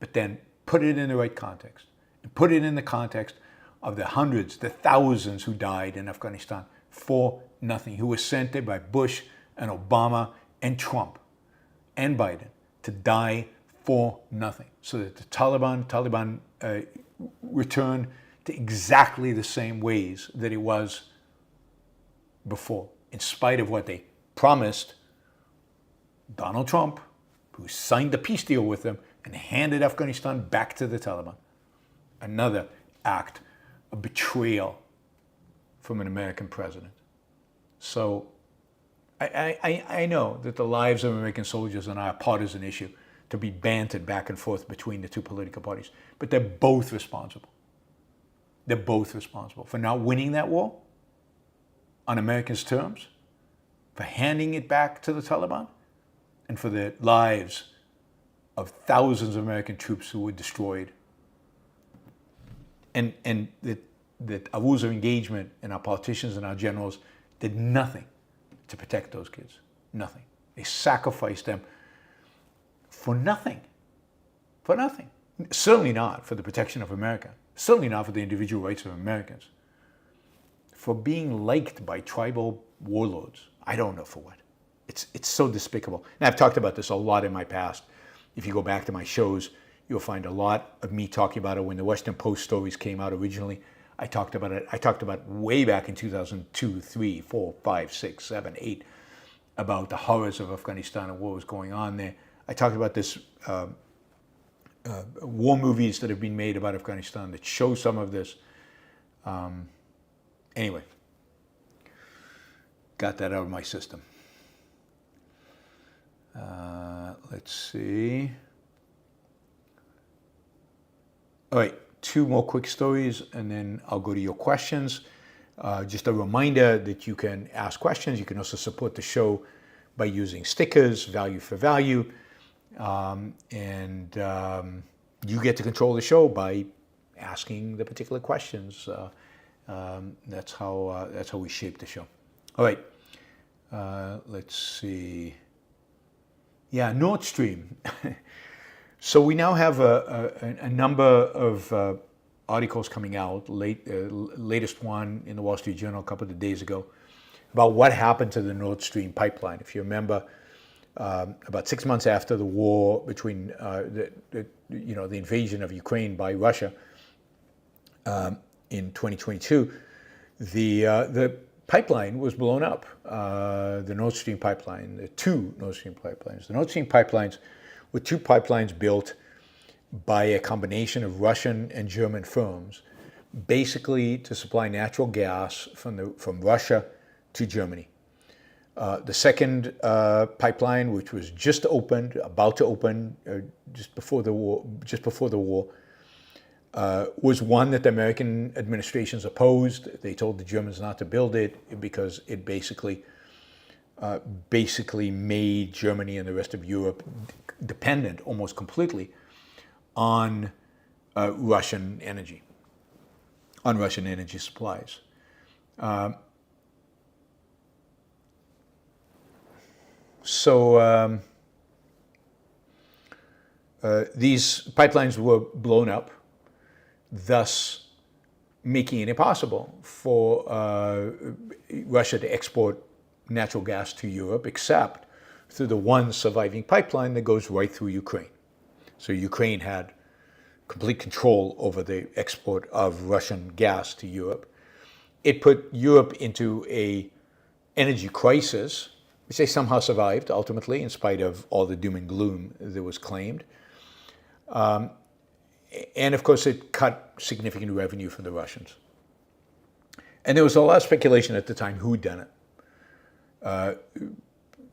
But then put it in the right context. And put it in the context of the hundreds, the thousands who died in Afghanistan for nothing, who were sent there by Bush and Obama and Trump and Biden to die for nothing. So that the Taliban returned to exactly the same ways that it was before, in spite of what they promised Donald Trump, who signed the peace deal with them and handed Afghanistan back to the Taliban. Another act of betrayal from an American president. So I know that the lives of American soldiers are not a partisan issue to be bantered back and forth between the two political parties, but they're both responsible. They're both responsible for not winning that war on Americans' terms, for handing it back to the Taliban, and for the lives of thousands of American troops who were destroyed. And that our rules of engagement and our politicians and our generals did nothing to protect those kids. Nothing. They sacrificed them for nothing. For nothing. Certainly not for the protection of America. Certainly not for the individual rights of Americans. For being liked by tribal warlords. I don't know for what. It's so despicable. And I've talked about this a lot in my past. If you go back to my shows, you'll find a lot of me talking about it when the Washington Post stories came out originally. I talked about it. I talked about way back in 2002, 3, 4, 5, 6, 7, 8 about the horrors of Afghanistan and what was going on there. I talked about this war movies that have been made about Afghanistan that show some of this. Anyway, got that out of my system. Let's see. All right, 2 more quick stories, and then I'll go to your questions. Just a reminder that you can ask questions. You can also support the show by using stickers, value for value. And you get to control the show by asking the particular questions. That's how we shape the show. All right, let's see. Yeah, Nord Stream. So we now have a number of articles coming out, latest one in the Wall Street Journal a couple of days ago, about what happened to the Nord Stream pipeline. If you remember, about 6 months after the war between the invasion of Ukraine by Russia in 2022, the pipeline was blown up, the Nord Stream pipeline, the two Nord Stream pipelines. The Nord Stream pipelines were two pipelines built by a combination of Russian and German firms, basically to supply natural gas from Russia to Germany. The second pipeline, which was just opened, about to open just before the war, was one that the American administrations opposed. They told the Germans not to build it because it basically made Germany and the rest of Europe dependent almost completely on Russian energy supplies. So these pipelines were blown up, thus making it impossible for Russia to export natural gas to Europe, except through the one surviving pipeline that goes right through Ukraine. So Ukraine had complete control over the export of Russian gas to Europe. It put Europe into an energy crisis, which they somehow survived ultimately, in spite of all the doom and gloom that was claimed. And of course, it cut significant revenue from the Russians. And there was a lot of speculation at the time who'd done it.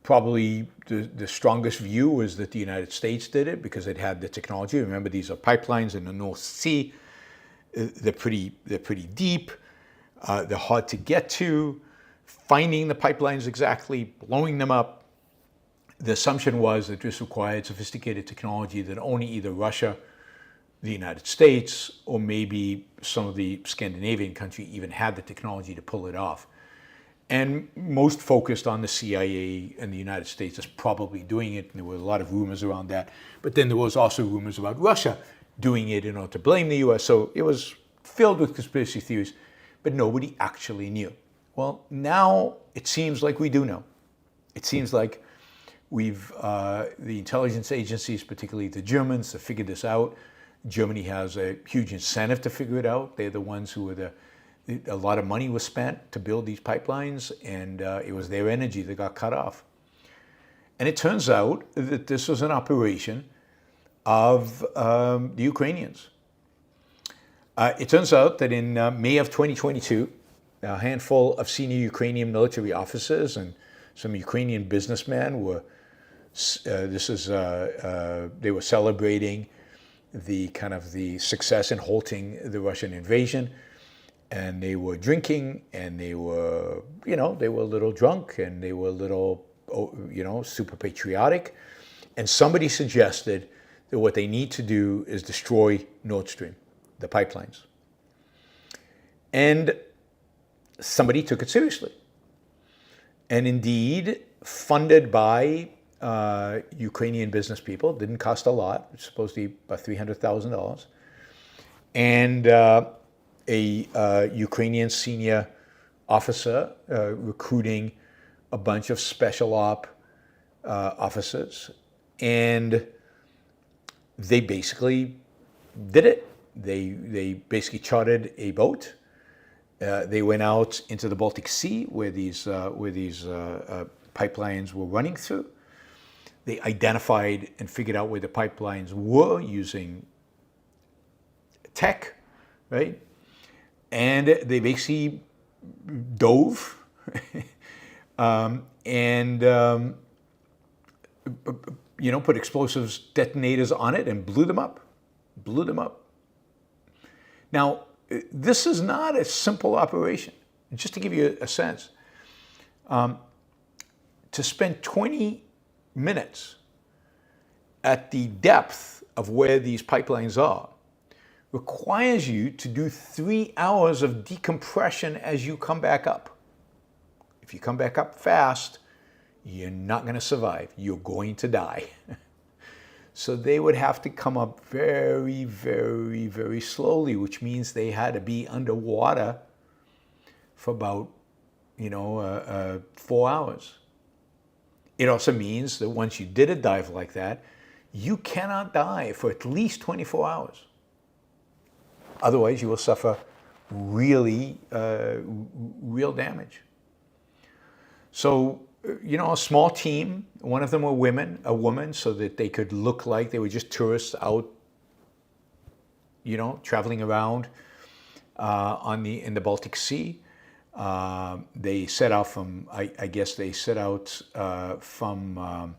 Probably the strongest view was that the United States did it because it had the technology. Remember, these are pipelines in the North Sea. They're pretty deep. They're hard to get to. Finding the pipelines exactly, blowing them up. The assumption was that this required sophisticated technology that only either Russia, the United States, or maybe some of the Scandinavian countries even had the technology to pull it off. And most focused on the CIA and the United States as probably doing it. And there were a lot of rumors around that. But then there was also rumors about Russia doing it in order to blame the US. So it was filled with conspiracy theories, but nobody actually knew. Well, now it seems like we do know. It seems like the intelligence agencies, particularly the Germans, have figured this out. Germany has a huge incentive to figure it out. They're the ones who were a lot of money was spent to build these pipelines, and it was their energy that got cut off. And it turns out that this was an operation of the Ukrainians. It turns out that in May of 2022, a handful of senior Ukrainian military officers and some Ukrainian businessmen were celebrating the success in halting the Russian invasion. And they were drinking, and they were a little drunk, and they were a little, super patriotic. And somebody suggested that what they need to do is destroy Nord Stream, the pipelines. And somebody took it seriously. And indeed, funded by Ukrainian business people, didn't cost a lot. It's supposed to be about $300,000. And a Ukrainian senior officer recruiting a bunch of special op officers. And they basically did it. They basically chartered a boat. They went out into the Baltic Sea where these pipelines were running through. They identified and figured out where the pipelines were using tech, right? And they basically dove and put explosives detonators on it and blew them up. Now, this is not a simple operation. Just to give you a sense, to spend 20 minutes at the depth of where these pipelines are requires you to do 3 hours of decompression as you come back up. If you come back up fast, you're not going to survive. You're going to die. So they would have to come up very, very, very slowly, which means they had to be underwater for about, 4 hours. It also means that once you did a dive like that, you cannot die for at least 24 hours. Otherwise, you will suffer real damage. So, a small team, one of them were a woman, so that they could look like they were just tourists out, traveling around in the Baltic Sea. They set out from, I guess they set out from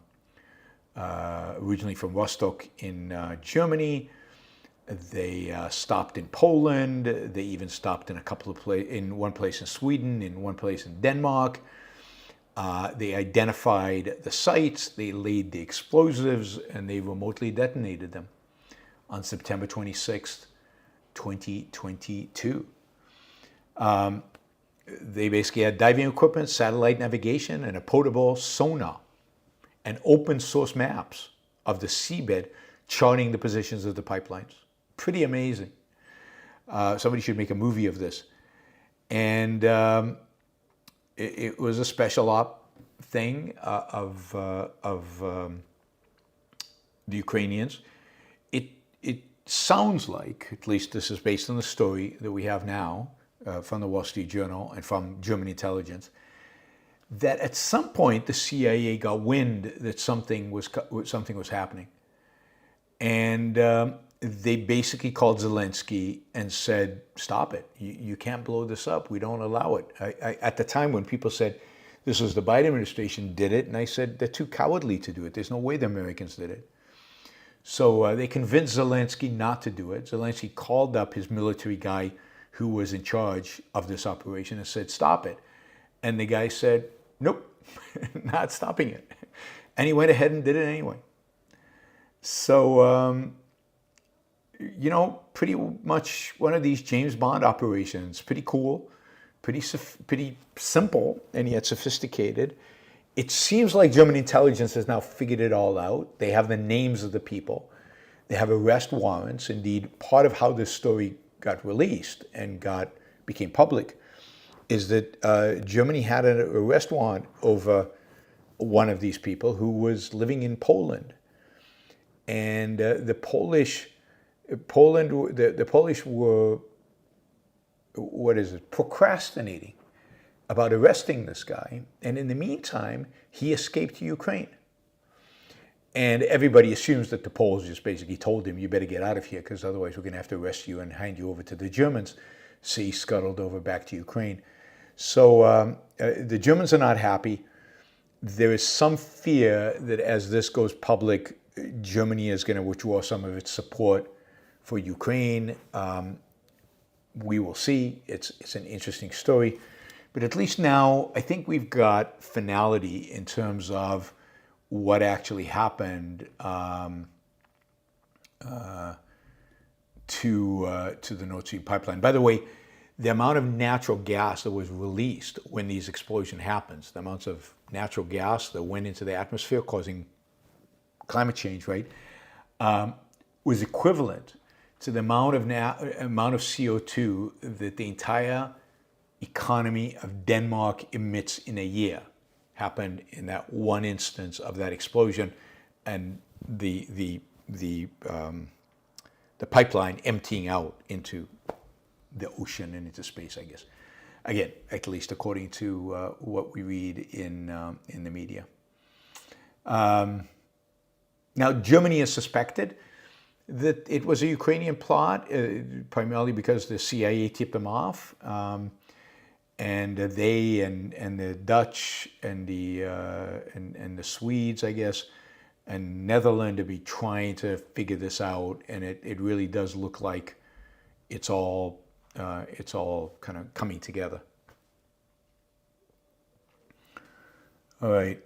originally from Rostock in Germany. They stopped in Poland. They even stopped in in one place in Sweden, in one place in Denmark. They identified the sites, they laid the explosives, and they remotely detonated them on September 26th, 2022. They basically had diving equipment, satellite navigation, and a portable sonar, and open source maps of the seabed charting the positions of the pipelines. Pretty amazing. Somebody should make a movie of this. And it was a special op thing of the Ukrainians. It sounds like, at least this is based on the story that we have now from the Wall Street Journal and from German intelligence, that at some point the CIA got wind that something was happening, and they basically called Zelensky and said, "Stop it! You can't blow this up. We don't allow it." At the time, when people said this was the Biden administration did it, and I said they're too cowardly to do it. There's no way the Americans did it. So they convinced Zelensky not to do it. Zelensky called up his military guy who was in charge of this operation and said, "Stop it." And the guy said, "Nope, not stopping it." And he went ahead and did it anyway. So, pretty much one of these James Bond operations. Pretty cool, pretty simple, and yet sophisticated. It seems like German intelligence has now figured it all out. They have the names of the people. They have arrest warrants. Indeed, part of how this story got released and became public is that Germany had an arrest warrant over one of these people who was living in Poland. And the Polish were, procrastinating about arresting this guy. And in the meantime, he escaped to Ukraine. And everybody assumes that the Poles just basically told him, "You better get out of here, because otherwise we're going to have to arrest you and hand you over to the Germans." So he scuttled over back to Ukraine. So the Germans are not happy. There is some fear that as this goes public, Germany is going to withdraw some of its support for Ukraine. We will see. It's an interesting story. But at least now, I think we've got finality in terms of what actually happened to the Nord Stream pipeline. By the way, the amount of natural gas that was released when these explosions happens, the amounts of natural gas that went into the atmosphere causing climate change, right, was equivalent to the amount of CO2 that the entire economy of Denmark emits in a year. Happened in that one instance of that explosion, and the pipeline emptying out into the ocean and into space, I guess. Again, at least according to what we read in the media. Now, Germany has suspected that it was a Ukrainian plot, primarily because the CIA tipped them off. And they and the Dutch and the Swedes, I guess, and Netherlands to be trying to figure this out, and it really does look like it's all kind of coming together. All right.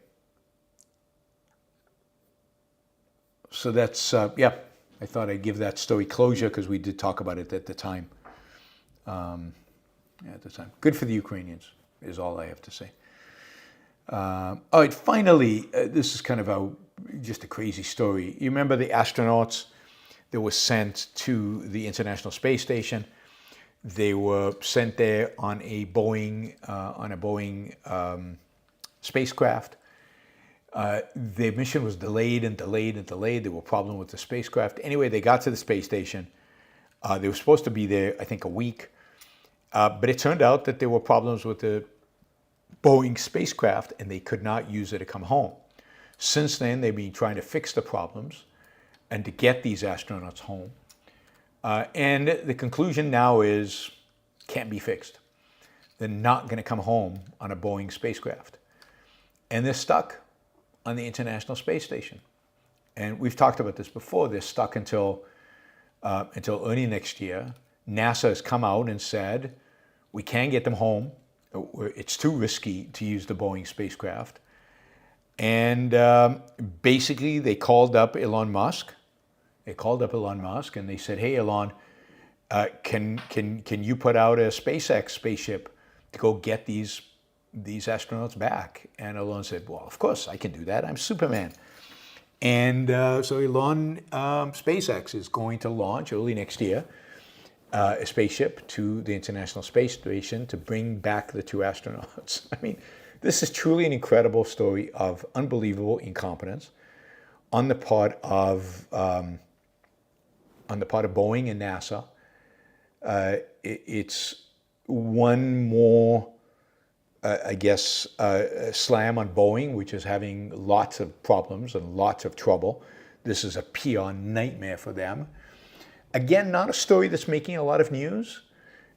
So that's I thought I'd give that story closure because we did talk about it at the time. Good for the Ukrainians is all I have to say. All right, finally, this is kind of just a crazy story. You remember the astronauts that were sent to the International Space Station? They were sent there on a Boeing spacecraft. Their mission was delayed. There were problems with the spacecraft. Anyway, they got to the space station. They were supposed to be there, I think, a week. But it turned out that there were problems with the Boeing spacecraft, and they could not use it to come home. Since then, they've been trying to fix the problems and to get these astronauts home. And the conclusion now is, can't be fixed. They're not going to come home on a Boeing spacecraft. And they're stuck on the International Space Station. And we've talked about this before. They're stuck until early next year. NASA has come out and said, we can't get them home. It's too risky to use the Boeing spacecraft. And basically, they called up Elon Musk. And they said, hey, Elon, can you put out a SpaceX spaceship to go get these astronauts back? And Elon said, well, of course, I can do that. I'm Superman. And so Elon, SpaceX is going to launch early next year a spaceship to the International Space Station to bring back the 2 astronauts. I mean, this is truly an incredible story of unbelievable incompetence on the part of Boeing and NASA. It's one more, slam on Boeing, which is having lots of problems and lots of trouble. This is a PR nightmare for them. Again, not a story that's making a lot of news,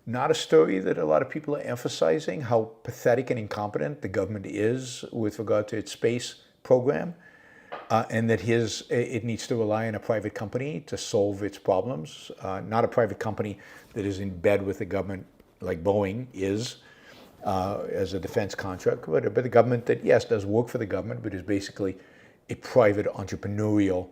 not a story that a lot of people are emphasizing how pathetic and incompetent the government is with regard to its space program, and that it needs to rely on a private company to solve its problems, not a private company that is in bed with the government like Boeing is as a defense contractor, but the government that, yes, does work for the government, but is basically a private entrepreneurial,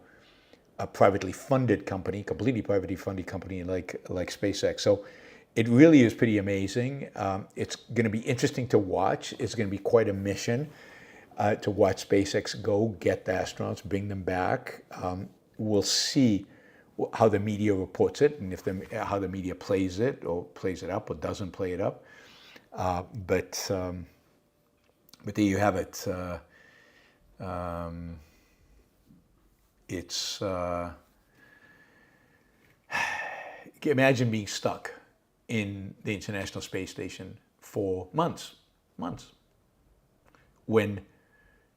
a privately funded company, completely privately funded company like SpaceX. So it really is pretty amazing. It's going to be interesting to watch. It's going to be quite a mission to watch SpaceX go get the astronauts, bring them back. We'll see how the media reports it and how the media plays it up or doesn't play it up. But there you have it. Imagine being stuck in the International Space Station for months, when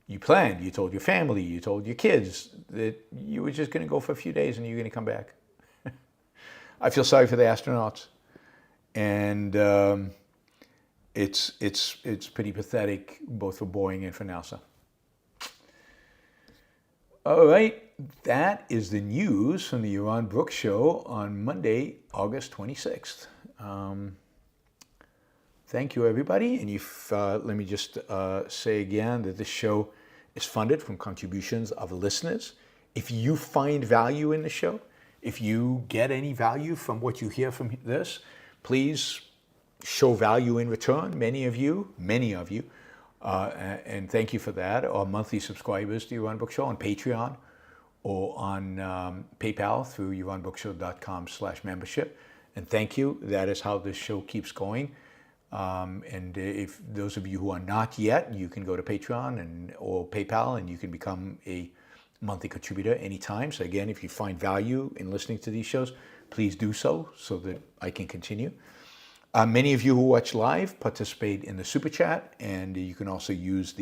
you planned, you told your family, you told your kids that you were just going to go for a few days and you're going to come back. I feel sorry for the astronauts, and it's pretty pathetic both for Boeing and for NASA. All right, that is the news from the Yaron Brook Show on Monday, August 26th. Thank you, everybody. And let me just say again that this show is funded from contributions of listeners. If you find value in the show, if you get any value from what you hear from this, please show value in return. Many of you, and thank you for that, are monthly subscribers to Yaron Brook Show on Patreon or on PayPal through yaronbrookshow.com/membership. And thank you. That is how this show keeps going. And if those of you who are not yet, you can go to Patreon or PayPal and you can become a monthly contributor anytime. So again, if you find value in listening to these shows, please do so that I can continue. Many of you who watch live participate in the super chat, and you can also use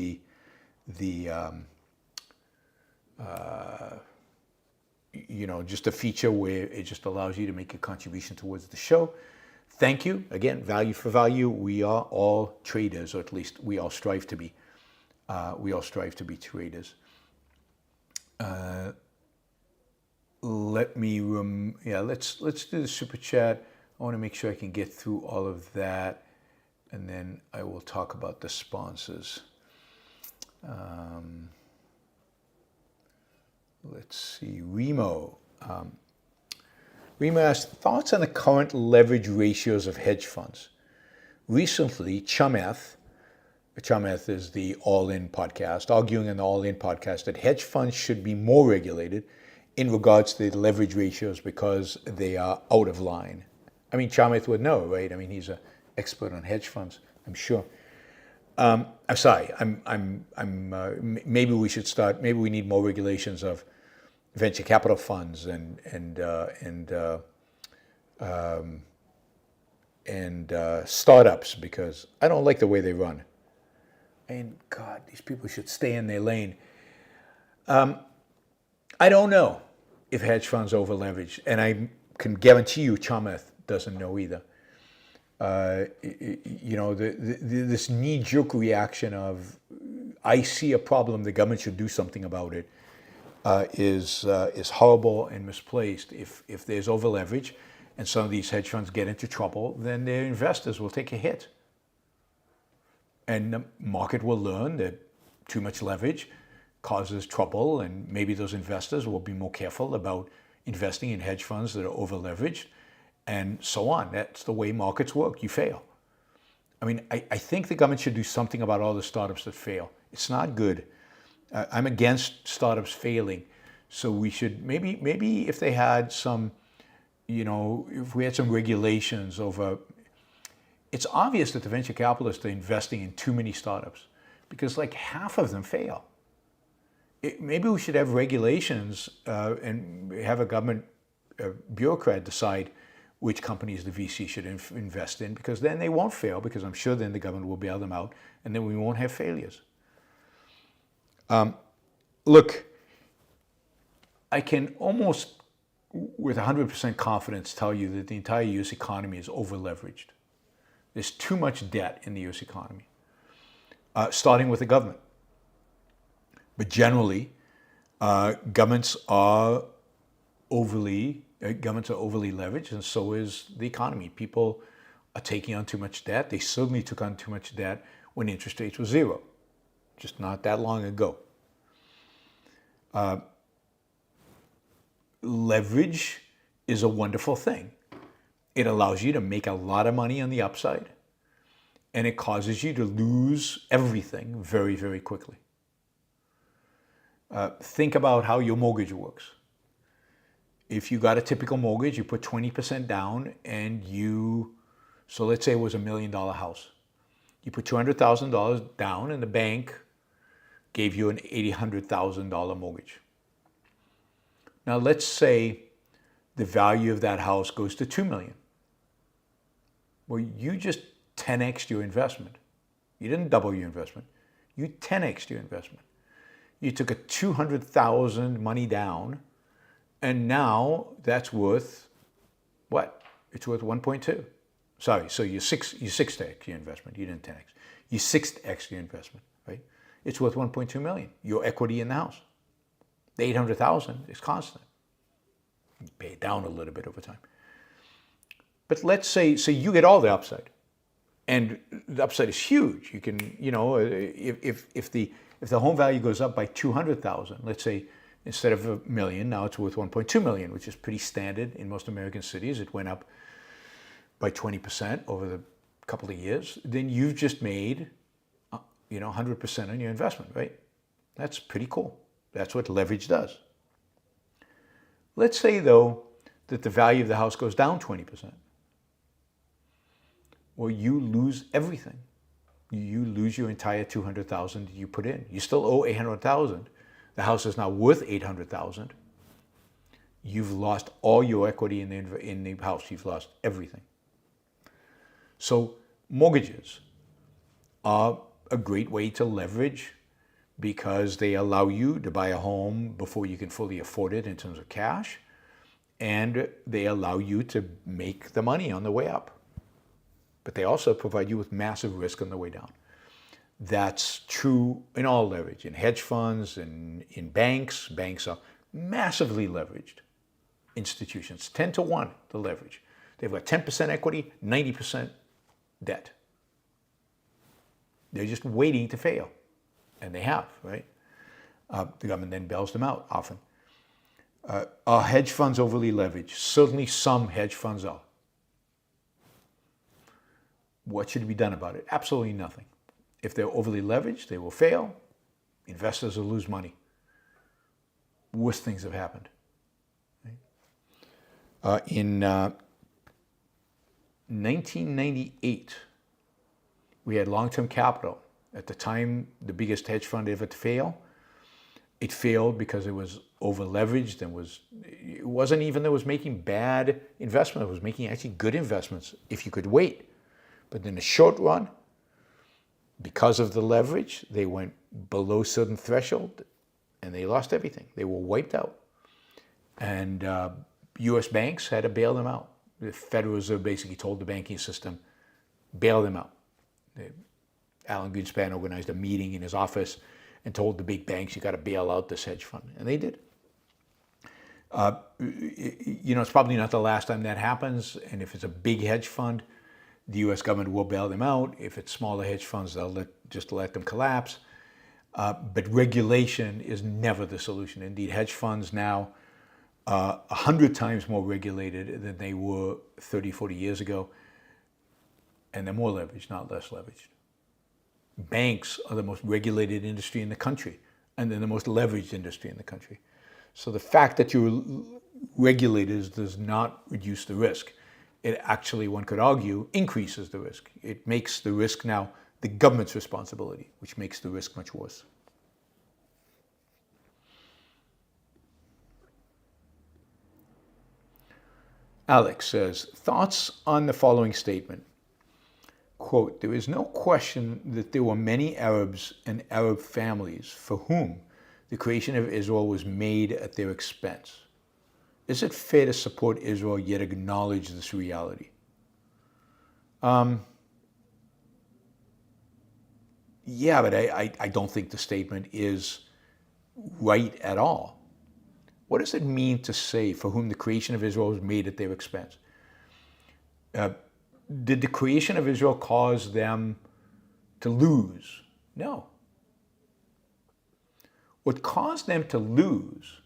just a feature where it just allows you to make a contribution towards the show. Thank you. Again, value for value. We are all traders, or at least we all strive to be. Traders. Let's do the super chat. I want to make sure I can get through all of that, and then I will talk about the sponsors. Let's see, Remo. Remo asked, thoughts on the current leverage ratios of hedge funds? Recently, Chamath is the All In podcast, arguing in the All In podcast that hedge funds should be more regulated in regards to the leverage ratios because they are out of line. I mean, Chamath would know, right? I mean, he's an expert on hedge funds, I'm sure. I'm sorry. Maybe we should start. Maybe we need more regulations of venture capital funds and startups, because I don't like the way they run. And God, these people should stay in their lane. I don't know if hedge funds over leveraged, and I can guarantee you Chamath doesn't know either. This knee-jerk reaction of, I see a problem, the government should do something about it, is horrible and misplaced. If there's over leverage and some of these hedge funds get into trouble, then their investors will take a hit. And the market will learn that too much leverage causes trouble, and maybe those investors will be more careful about investing in hedge funds that are over leveraged, and so on. That's the way markets work. You fail. I mean, I think the government should do something about all the startups that fail. It's not good. I'm against startups failing. So we should, maybe if they had some, if we had some regulations over, it's obvious that the venture capitalists are investing in too many startups because like half of them fail. Maybe we should have regulations and have a government bureaucrat decide which companies the VC should invest in, because then they won't fail, because I'm sure then the government will bail them out, and then we won't have failures. Look, I can almost with 100% confidence tell you that the entire U.S. economy is over-leveraged. There's too much debt in the U.S. economy, starting with the government. But generally, governments are overly leveraged, and so is the economy. People are taking on too much debt. They certainly took on too much debt when interest rates were zero, just not that long ago. Leverage is a wonderful thing. It allows you to make a lot of money on the upside, and it causes you to lose everything very, very quickly. Think about how your mortgage works. If you got a typical mortgage, you put 20% down, and so let's say it was $1 million house. You put $200,000 down, and the bank gave you an $800,000 mortgage. Now let's say the value of that house goes to $2 million. Well, you just 10x'd your investment. You didn't double your investment. You 10x'd your investment. You took a $200,000 money down, and now that's worth what? It's worth 1.2. Sorry, so you 6x your investment. You didn't 10x. You 6x your investment, right? It's worth 1.2 million. Your equity in the house. The 800,000 is constant. You pay it down a little bit over time. But let's say, so you get all the upside, and the upside is huge. You can, if the home value goes up by 200,000, let's say instead of $1 million, now it's worth 1.2 million, which is pretty standard in most American cities. It went up by 20% over the couple of years. Then you've just made, 100% on your investment, right? That's pretty cool. That's what leverage does. Let's say though that the value of the house goes down 20%. Well, you lose everything. You lose your entire 200,000 you put in. You still owe 800,000. The house is now worth 800,000. You've lost all your equity in the house. You've lost everything. So mortgages are a great way to leverage, because they allow you to buy a home before you can fully afford it in terms of cash, and they allow you to make the money on the way up. But they also provide you with massive risk on the way down. That's true in all leverage, in hedge funds, and in banks. Banks are massively leveraged institutions, 10 to 1 the leverage. They've got 10% equity, 90% debt. They're just waiting to fail, and they have, right? The government then bails them out often. Are hedge funds overly leveraged? Certainly some hedge funds are. What should be done about it? Absolutely nothing. If they're overly leveraged, they will fail. Investors will lose money. Worst things have happened. In 1998, we had long-term capital. At the time, the biggest hedge fund ever to fail. It failed because it was over-leveraged and it wasn't even that it was making bad investments. It was making actually good investments if you could wait. But in the short run, because of the leverage, they went below certain threshold and they lost everything. They were wiped out. And U.S. banks had to bail them out. The Federal Reserve basically told the banking system, bail them out. Alan Greenspan organized a meeting in his office and told the big banks, you got to bail out this hedge fund. And they did. It's probably not the last time that happens. And if it's a big hedge fund, the U.S. government will bail them out. If it's smaller hedge funds, they'll just let them collapse. But regulation is never the solution. Indeed, hedge funds now 100 times more regulated than they were 30, 40 years ago. And they're more leveraged, not less leveraged. Banks are the most regulated industry in the country, and they're the most leveraged industry in the country. So the fact that you're regulators does not reduce the risk. It actually, one could argue, increases the risk. It makes the risk now the government's responsibility, which makes the risk much worse. Alex says, thoughts on the following statement. Quote, there is no question that there were many Arabs and Arab families for whom the creation of Israel was made at their expense. Is it fair to support Israel yet acknowledge this reality? Yeah, but I don't think the statement is right at all. What does it mean to say for whom the creation of Israel was made at their expense? Did the creation of Israel cause them to lose? No. What caused them to lose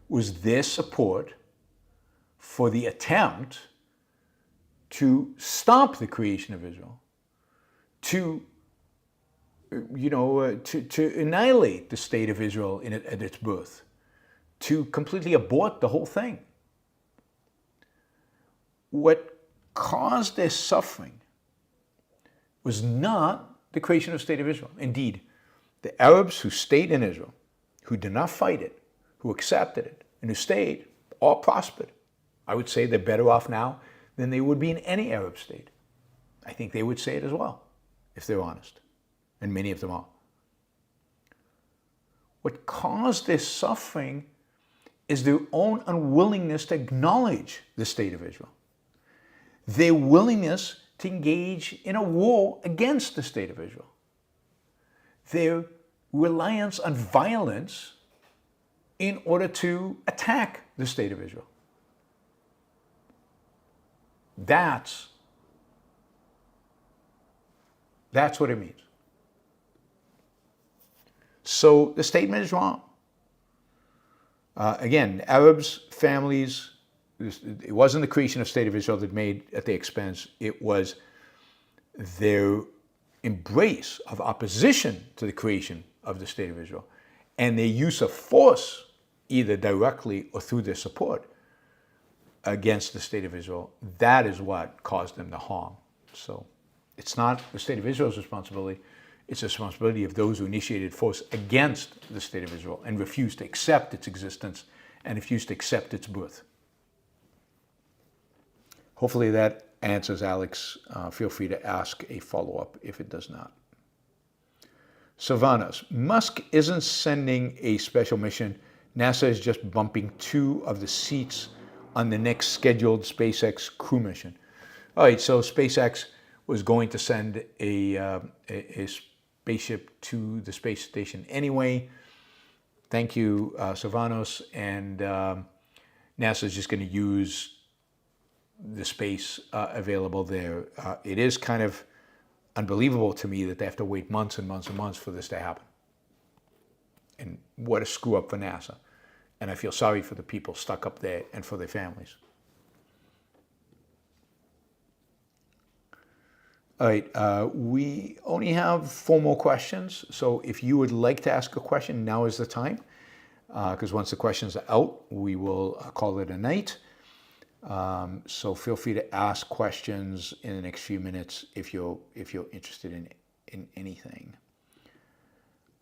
was their support for the attempt to stop the creation of Israel, to annihilate the state of Israel at its birth, to completely abort the whole thing. What caused their suffering was not the creation of the state of Israel. Indeed, the Arabs who stayed in Israel, who did not fight it, who accepted it, and who stayed, all prospered. I would say they're better off now than they would be in any Arab state. I think they would say it as well, if they're honest. And many of them are. What caused their suffering is their own unwillingness to acknowledge the state of Israel. Their willingness to engage in a war against the state of Israel. Their reliance on violence in order to attack the state of Israel. That's what it means. So the statement is wrong. Again, Arabs, families, it wasn't the creation of state of Israel that made at their expense. It was their embrace of opposition to the creation of the state of Israel and their use of force, either directly or through their support against the state of Israel. That is what caused them the harm. So it's not the state of Israel's responsibility. It's the responsibility of those who initiated force against the state of Israel and refused to accept its existence and refused to accept its birth. Hopefully that answers, Alex. Feel free to ask a follow-up if it does not. Sylvanos, Musk isn't sending a special mission. NASA is just bumping 2 of the seats on the next scheduled SpaceX crew mission. All right, so SpaceX was going to send a spaceship to the space station anyway. Thank you, Sylvanos. And NASA is just going to use the space available there. It is kind of unbelievable to me that they have to wait months and months and months for this to happen. And what a screw up for NASA. And I feel sorry for the people stuck up there and for their families. All right, we only have 4 more questions. So if you would like to ask a question, now is the time. Because once the questions are out, we will call it a night. So feel free to ask questions in the next few minutes if you're interested in anything.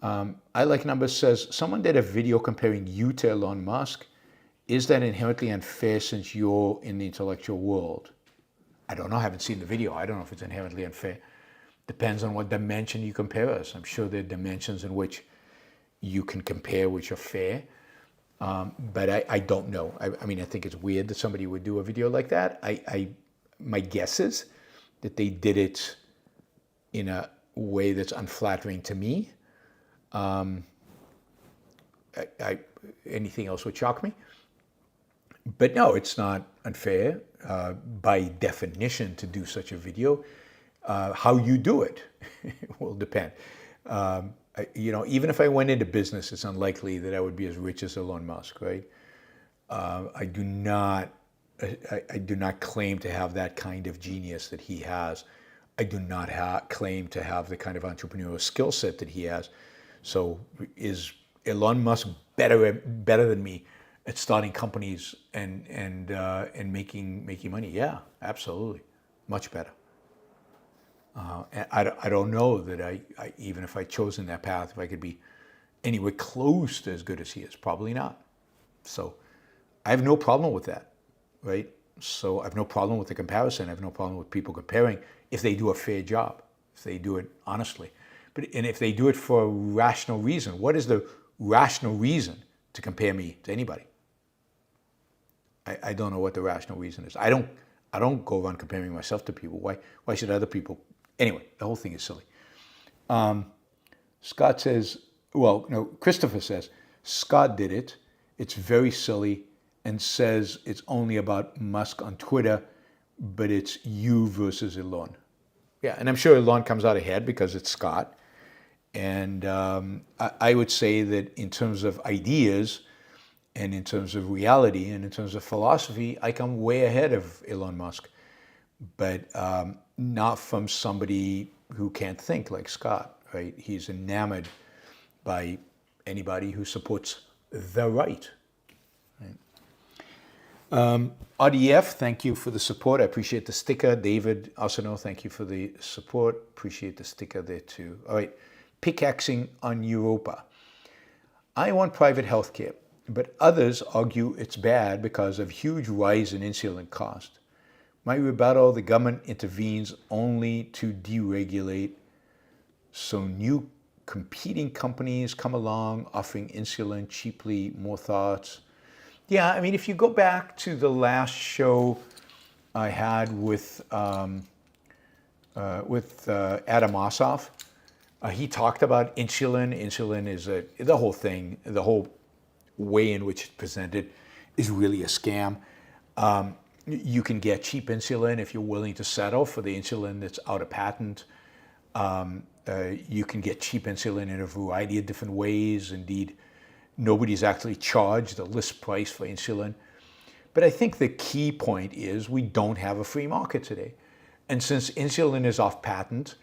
I Like Numbers says, someone did a video comparing you to Elon Musk. Is that inherently unfair since you're in the intellectual world? I don't know. I haven't seen the video. I don't know if it's inherently unfair. Depends on what dimension you compare us. I'm sure there are dimensions in which you can compare which are fair, but I don't know. I mean, I think it's weird that somebody would do a video like that. My guess is that they did it in a way that's unflattering to me. Anything else would shock me. But no, it's not unfair by definition to do such a video. How you do it will depend. Even if I went into business, it's unlikely that I would be as rich as Elon Musk, right? I do not claim to have that kind of genius that he has. I do not claim to have the kind of entrepreneurial skill set that he has. So is Elon Musk better than me at starting companies and making money? Yeah, absolutely, much better. And I don't know that I even if I chosen that path, if I could be anywhere close to as good as he is, probably not. So I have no problem with that, right? So I have no problem with the comparison. I have no problem with people comparing if they do a fair job, if they do it honestly. And if they do it for a rational reason. What is the rational reason to compare me to anybody? I don't know what the rational reason is. I don't go around comparing myself to people. Why should other people? Anyway, the whole thing is silly. Scott says, Christopher says, Scott did it. It's very silly and says it's only about Musk on Twitter, but it's you versus Elon. Yeah, and I'm sure Elon comes out ahead because it's Scott. And I would say that in terms of ideas and in terms of reality and in terms of philosophy, I come way ahead of Elon Musk, but not from somebody who can't think like Scott, right? He's enamored by anybody who supports the right. RDF, thank you for the support. I appreciate the sticker. David Arsenault, thank you for the support. Appreciate the sticker there too. All right, pickaxing on Europa. I want private healthcare, but others argue it's bad because of huge rise in insulin cost. My rebuttal, the government intervenes only to deregulate, so new competing companies come along offering insulin cheaply. More thoughts? Yeah, I mean, if you go back to the last show I had with Adam Ossoff, he talked about insulin. Insulin is the whole thing, the whole way in which it's presented is really a scam. You can get cheap insulin if you're willing to settle for the insulin that's out of patent. You can get cheap insulin in a variety of different ways. Indeed, nobody's actually charged a list price for insulin. But I think the key point is we don't have a free market today. And since insulin is off patent,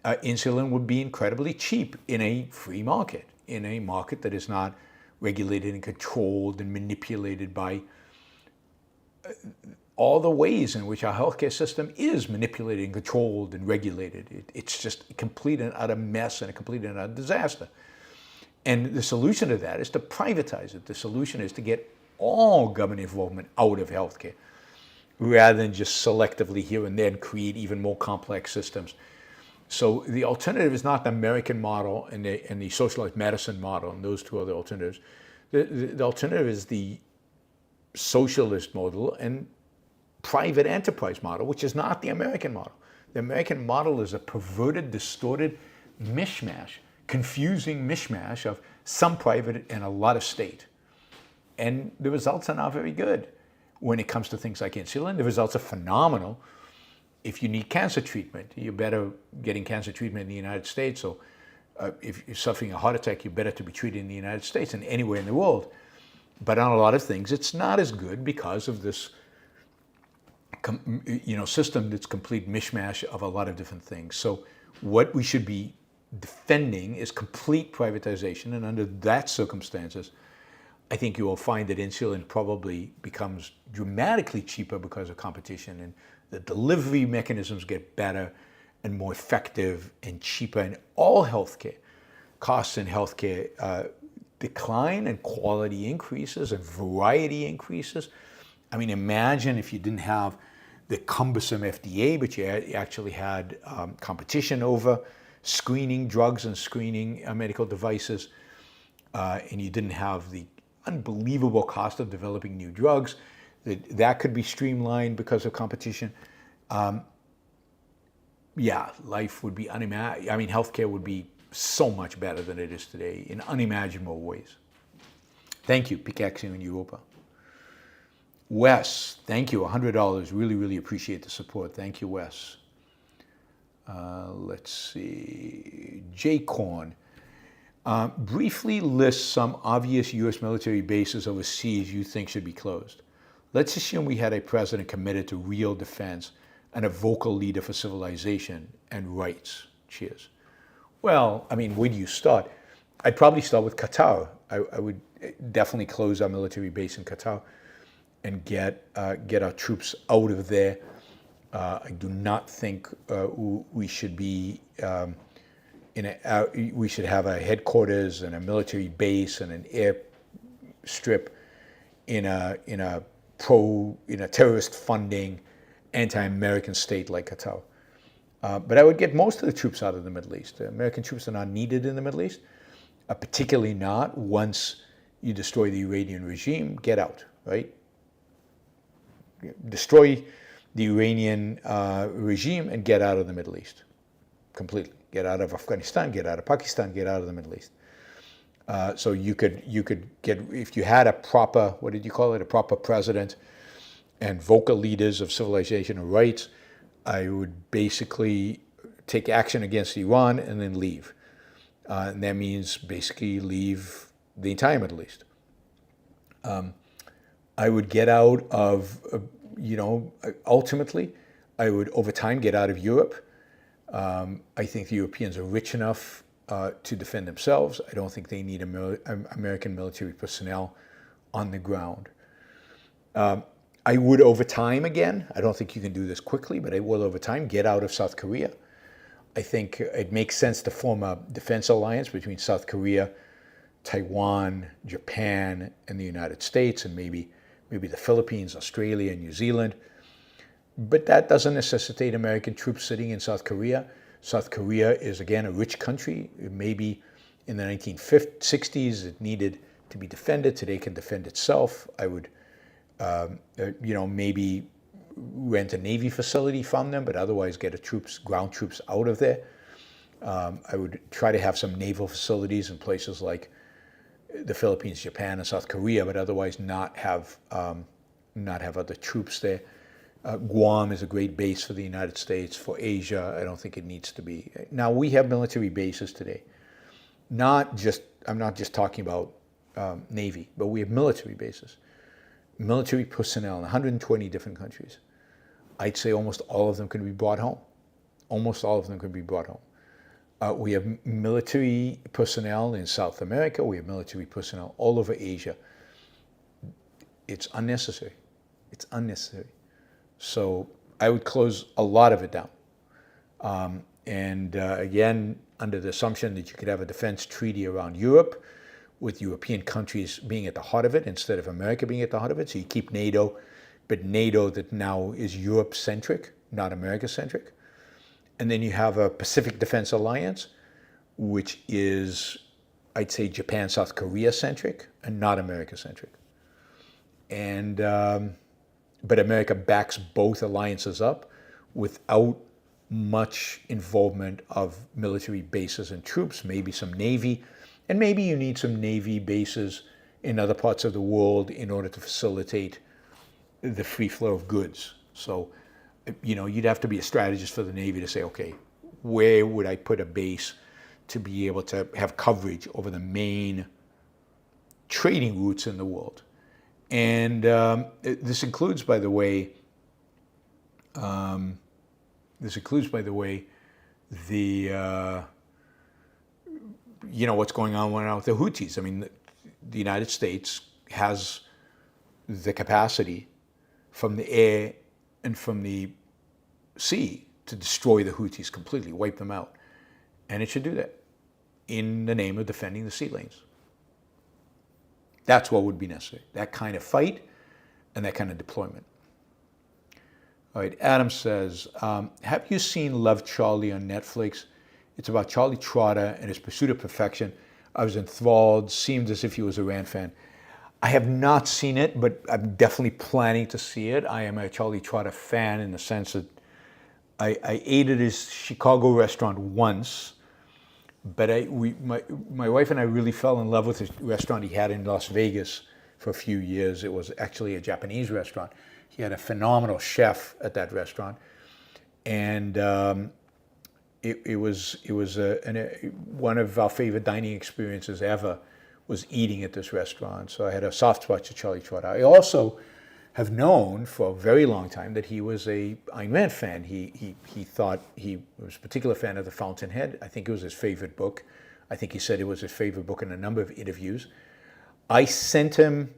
insulin would be incredibly cheap in a free market, in a market that is not regulated and controlled and manipulated by all the ways in which our healthcare system is manipulated and controlled and regulated. It's just a complete and utter mess and a complete and utter disaster. And the solution to that is to privatize it. The solution is to get all government involvement out of healthcare rather than just selectively here and there and create even more complex systems. So the alternative is not the American model and the socialized medicine model and those two other alternatives. The alternative is the socialist model and private enterprise model, which is not the American model. The American model is a perverted, distorted mishmash, confusing mishmash of some private and a lot of state. And the results are not very good when it comes to things like insulin. The results are phenomenal. If you need cancer treatment, you're better getting cancer treatment in the United States. So if you're suffering a heart attack, you're better to be treated in the United States than anywhere in the world. But on a lot of things, it's not as good because of this system that's complete mishmash of a lot of different things. So what we should be defending is complete privatization, and under that circumstances, I think you will find that insulin probably becomes dramatically cheaper because of competition, and the delivery mechanisms get better and more effective and cheaper, and all healthcare costs in healthcare decline, and quality increases and variety increases. I mean, imagine if you didn't have the cumbersome FDA, but you actually had competition over screening drugs and screening medical devices, and you didn't have the unbelievable cost of developing new drugs. That could be streamlined because of competition. Yeah, life would be unimaginable. I mean, healthcare would be so much better than it is today in unimaginable ways. Thank you, Pickaxe in Europa. Wes, thank you, $100. Really, really appreciate the support. Thank you, Wes. Let's see, J. Korn. Briefly list some obvious U.S. military bases overseas you think should be closed. Let's assume we had a president committed to real defense and a vocal leader for civilization and rights. Cheers. Well, I mean, where do you start? I'd probably start with Qatar. I would definitely close our military base in Qatar and get our troops out of there. I do not think we should be we should have a headquarters and a military base and an airstrip in a terrorist funding anti-American state like Qatar. But I would get most of the troops out of the Middle East. American troops are not needed in the Middle East, particularly not once you destroy the Iranian regime. Get out, right? Destroy the Iranian regime and get out of the Middle East completely. Get out of Afghanistan, get out of Pakistan, get out of the Middle East. So you could get, if you had a proper, what did you call it, a proper president and vocal leaders of civilization and rights, I would basically take action against Iran and then leave. And that means basically leave the entire Middle East. I would get out of, ultimately, I would over time get out of Europe. I think the Europeans are rich enough to defend themselves. I don't think they need American military personnel on the ground. I would over time, again, I don't think you can do this quickly, but I will over time get out of South Korea. I think it makes sense to form a defense alliance between South Korea, Taiwan, Japan, and the United States, and maybe the Philippines, Australia, and New Zealand. But that doesn't necessitate American troops sitting in South Korea. South Korea is, again, a rich country. Maybe in the 1960s it needed to be defended. Today it can defend itself. I would, maybe rent a Navy facility from them, but otherwise get ground troops out of there. I would try to have some naval facilities in places like the Philippines, Japan, and South Korea, but otherwise not have other troops there. Guam is a great base for the United States. For Asia, I don't think it needs to be. Now, we have military bases today. I'm not just talking about Navy, but we have military bases. Military personnel in 120 different countries. I'd say almost all of them can be brought home. Almost all of them can be brought home. We have military personnel in South America. We have military personnel all over Asia. It's unnecessary. It's unnecessary. So I would close a lot of it down. Again, under the assumption that you could have a defense treaty around Europe with European countries being at the heart of it instead of America being at the heart of it. So you keep NATO, but NATO that now is Europe-centric, not America-centric. And then you have a Pacific Defense Alliance, which is, I'd say, Japan, South Korea-centric and not America-centric. But America backs both alliances up without much involvement of military bases and troops, maybe some Navy, and maybe you need some Navy bases in other parts of the world in order to facilitate the free flow of goods. So, you'd have to be a strategist for the Navy to say, okay, where would I put a base to be able to have coverage over the main trading routes in the world? And this includes, by the way, what's going on now with the Houthis. I mean, the United States has the capacity from the air and from the sea to destroy the Houthis completely, wipe them out. And it should do that in the name of defending the sea lanes. That's what would be necessary, that kind of fight and that kind of deployment. All right, Adam says, have you seen Love Charlie on Netflix? It's about Charlie Trotter and his pursuit of perfection. I was enthralled, seemed as if he was a Rand fan. I have not seen it, but I'm definitely planning to see it. I am a Charlie Trotter fan in the sense that I ate at his Chicago restaurant once, but my wife and I really fell in love with his restaurant he had in Las Vegas for a few years. It was actually a Japanese restaurant. He had a phenomenal chef at that restaurant, and it was one of our favorite dining experiences ever was eating at this restaurant. So I had a soft spot to Charlie Trotter. I also have known for a very long time that he was a Ayn Rand fan. He thought he was a particular fan of The Fountainhead. I think it was his favorite book. I think he said it was his favorite book in a number of interviews. I sent him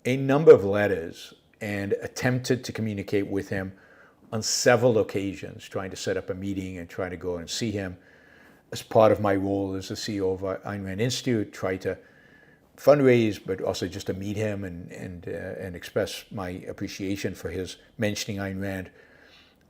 a number of letters and attempted to communicate with him on several occasions, trying to set up a meeting and try to go and see him as part of my role as the CEO of Ayn Rand Institute, try to fundraise, but also just to meet him and express my appreciation for his mentioning Ayn Rand.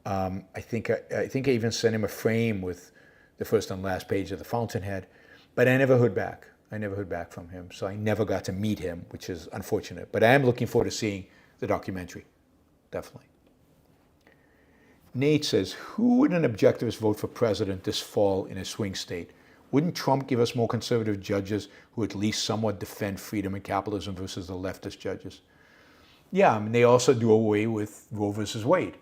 I think I even sent him a frame with the first and last page of The Fountainhead, but I never heard back. I never heard back from him, so I never got to meet him, which is unfortunate. But I am looking forward to seeing the documentary, definitely. Nate says, who would an objectivist vote for president this fall in a swing state? Wouldn't Trump give us more conservative judges who at least somewhat defend freedom and capitalism versus the leftist judges? Yeah, I mean, they also do away with Roe versus Wade,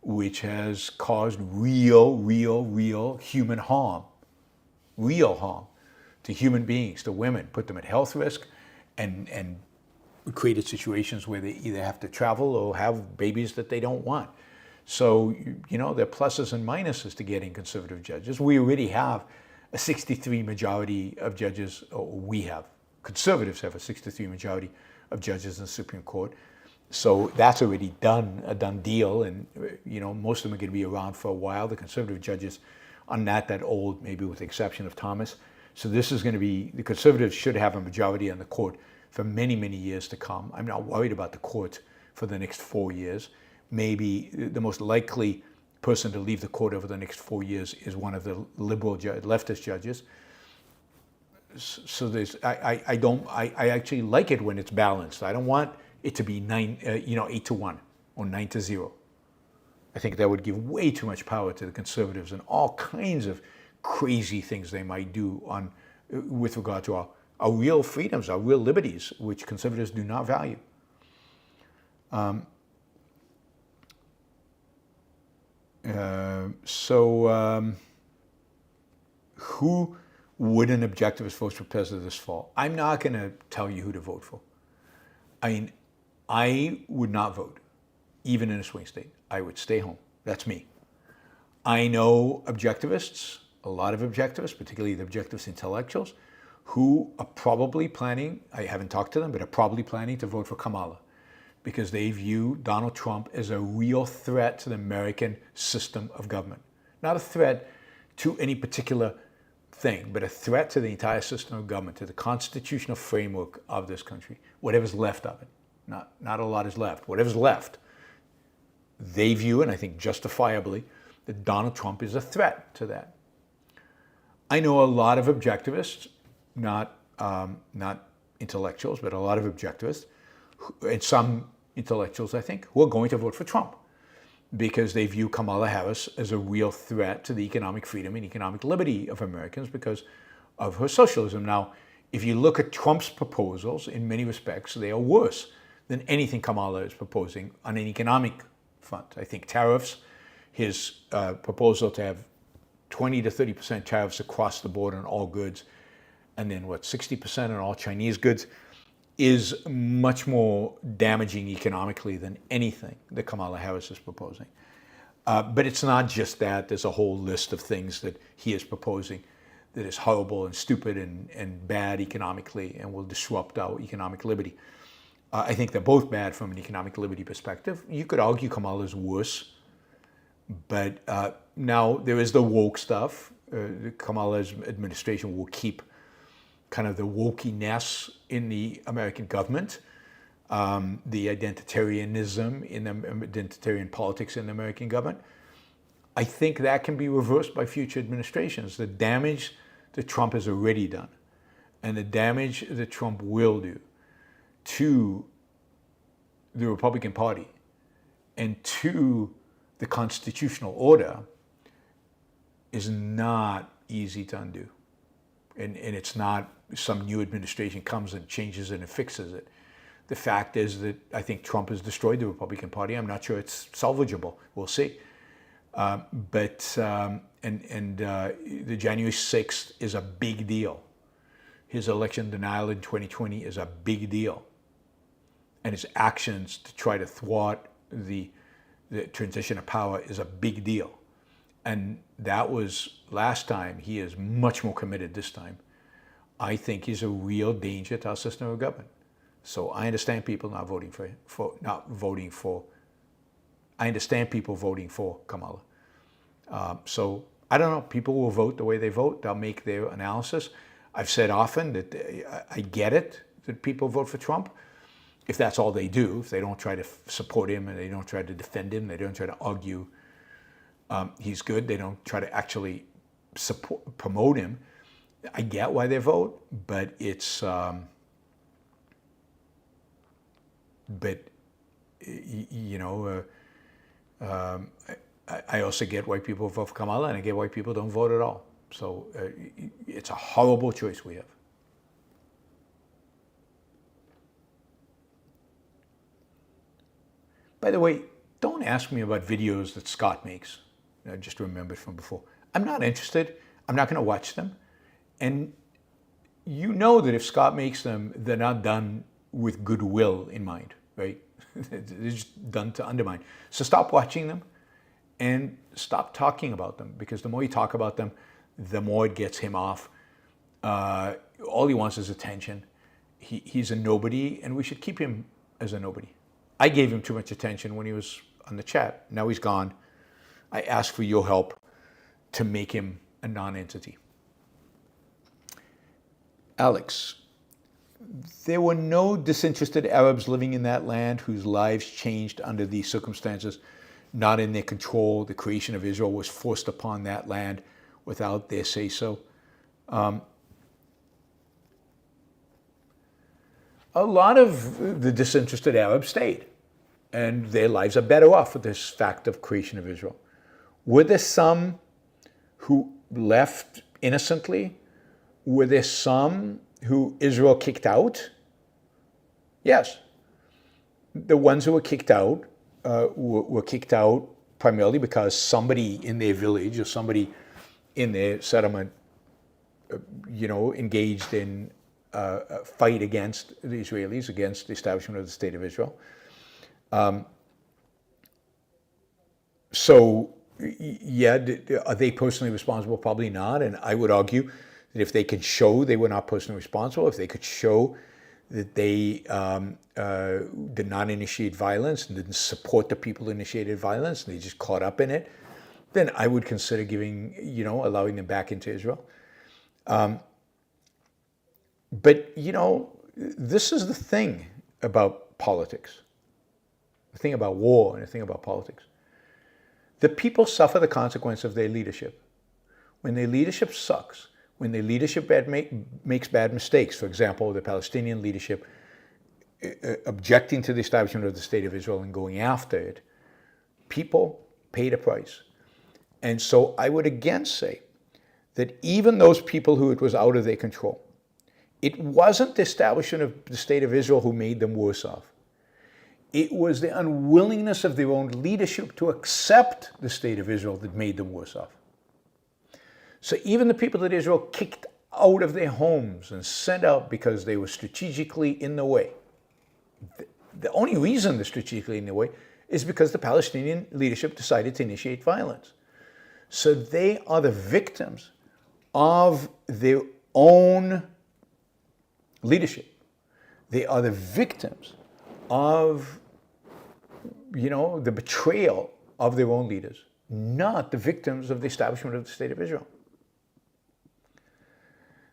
which has caused real human harm, real harm to human beings, to women, put them at health risk, and created situations where they either have to travel or have babies that they don't want. So, you know, there are pluses and minuses to getting conservative judges. We already have a 63 majority of judges, or we have, conservatives have a 63 majority of judges in the Supreme Court. So that's already done, a done deal. And, you know, most of them are going to be around for a while. The conservative judges are not that old, maybe with the exception of Thomas. So this is going to be, the conservatives should have a majority on the court for many years to come. I'm not worried about the court for the next 4 years. Maybe the most likely person to leave the court over the next 4 years is one of the liberal leftist judges. So there's, I actually like it when it's balanced. I don't want it to be 8-1 or 9-0. I think that would give way too much power to the conservatives and all kinds of crazy things they might do with regard to our real freedoms, our real liberties, which conservatives do not value. Who would an objectivist vote for president this fall? I'm not going to tell you who to vote for. I mean, I would not vote, even in a swing state. I would stay home. That's me. I know objectivists, a lot of objectivists, particularly the objectivist intellectuals, who are probably planning, I haven't talked to them, but are probably planning to vote for Kamala because they view Donald Trump as a real threat to the American system of government. Not a threat to any particular thing, but a threat to the entire system of government, to the constitutional framework of this country, whatever's left of it. Not a lot is left. Whatever's left, they view, and I think justifiably, that Donald Trump is a threat to that. I know a lot of objectivists, not intellectuals, but a lot of objectivists, and some intellectuals, I think, who are going to vote for Trump because they view Kamala Harris as a real threat to the economic freedom and economic liberty of Americans because of her socialism. Now, if you look at Trump's proposals, in many respects, they are worse than anything Kamala is proposing on an economic front. I think tariffs, his proposal to have 20 to 30% tariffs across the board on all goods, and then 60% on all Chinese goods, is much more damaging economically than anything that Kamala Harris is proposing. But it's not just that. There's a whole list of things that he is proposing that is horrible and stupid and bad economically and will disrupt our economic liberty. I think they're both bad from an economic liberty perspective. You could argue Kamala's worse, but now there is the woke stuff. Kamala's administration will keep kind of the wokiness in the American government. the identitarianism in the identitarian politics in the American government. I think that can be reversed by future administrations. The damage that Trump has already done and the damage that Trump will do to the Republican Party and to the constitutional order is not easy to undo. And it's not some new administration comes and changes it and fixes it. The fact is that I think Trump has destroyed the Republican Party. I'm not sure it's salvageable. We'll see. The January 6th is a big deal. His election denial in 2020 is a big deal. And his actions to try to thwart the transition of power is a big deal. And that was last time. He is much more committed this time. I think he's a real danger to our system of government. So I understand people not voting for I understand people voting for Kamala. So I don't know. People will vote the way they vote. They'll make their analysis. I've said often that I get it that people vote for Trump. If that's all they do, if they don't try to support him and they don't try to defend him, they don't try to argue he's good, they don't try to actually promote him, I get why they vote, but it's, I also get why people vote for Kamala, and I get why people don't vote at all. So it's a horrible choice we have. By the way, don't ask me about videos that Scott makes. I just remembered from before. I'm not interested. I'm not going to watch them. And you know that if Scott makes them, they're not done with goodwill in mind, right? They're just done to undermine. So stop watching them and stop talking about them, because the more you talk about them, the more it gets him off. All he wants is attention. He's a nobody, and we should keep him as a nobody. I gave him too much attention when he was on the chat. Now he's gone. I ask for your help to make him a non-entity. Alex, there were no disinterested Arabs living in that land whose lives changed under these circumstances, not in their control. The creation of Israel was forced upon that land without their say-so. A lot of the disinterested Arabs stayed, and their lives are better off with this fact of creation of Israel. Were there some who left innocently? Were there some who Israel kicked out? Yes. The ones who were kicked out were kicked out primarily because somebody in their village or somebody in their settlement, engaged in a fight against the Israelis, against the establishment of the State of Israel. Are they personally responsible? Probably not. And I would argue that if they could show they were not personally responsible, if they could show that they did not initiate violence and didn't support the people who initiated violence, and they just caught up in it, then I would consider allowing them back into Israel. But this is the thing about politics, the thing about war and the thing about politics. The people suffer the consequence of their leadership. When their leadership sucks, when their leadership makes bad mistakes, for example, the Palestinian leadership objecting to the establishment of the State of Israel and going after it, people pay the price. And so I would again say that even those people who it was out of their control, it wasn't the establishment of the State of Israel who made them worse off. It was the unwillingness of their own leadership to accept the State of Israel that made them worse off. So even the people that Israel kicked out of their homes and sent out because they were strategically in the way, the only reason they're strategically in the way is because the Palestinian leadership decided to initiate violence. So they are the victims of their own leadership. They are the victims of, the betrayal of their own leaders, not the victims of the establishment of the State of Israel.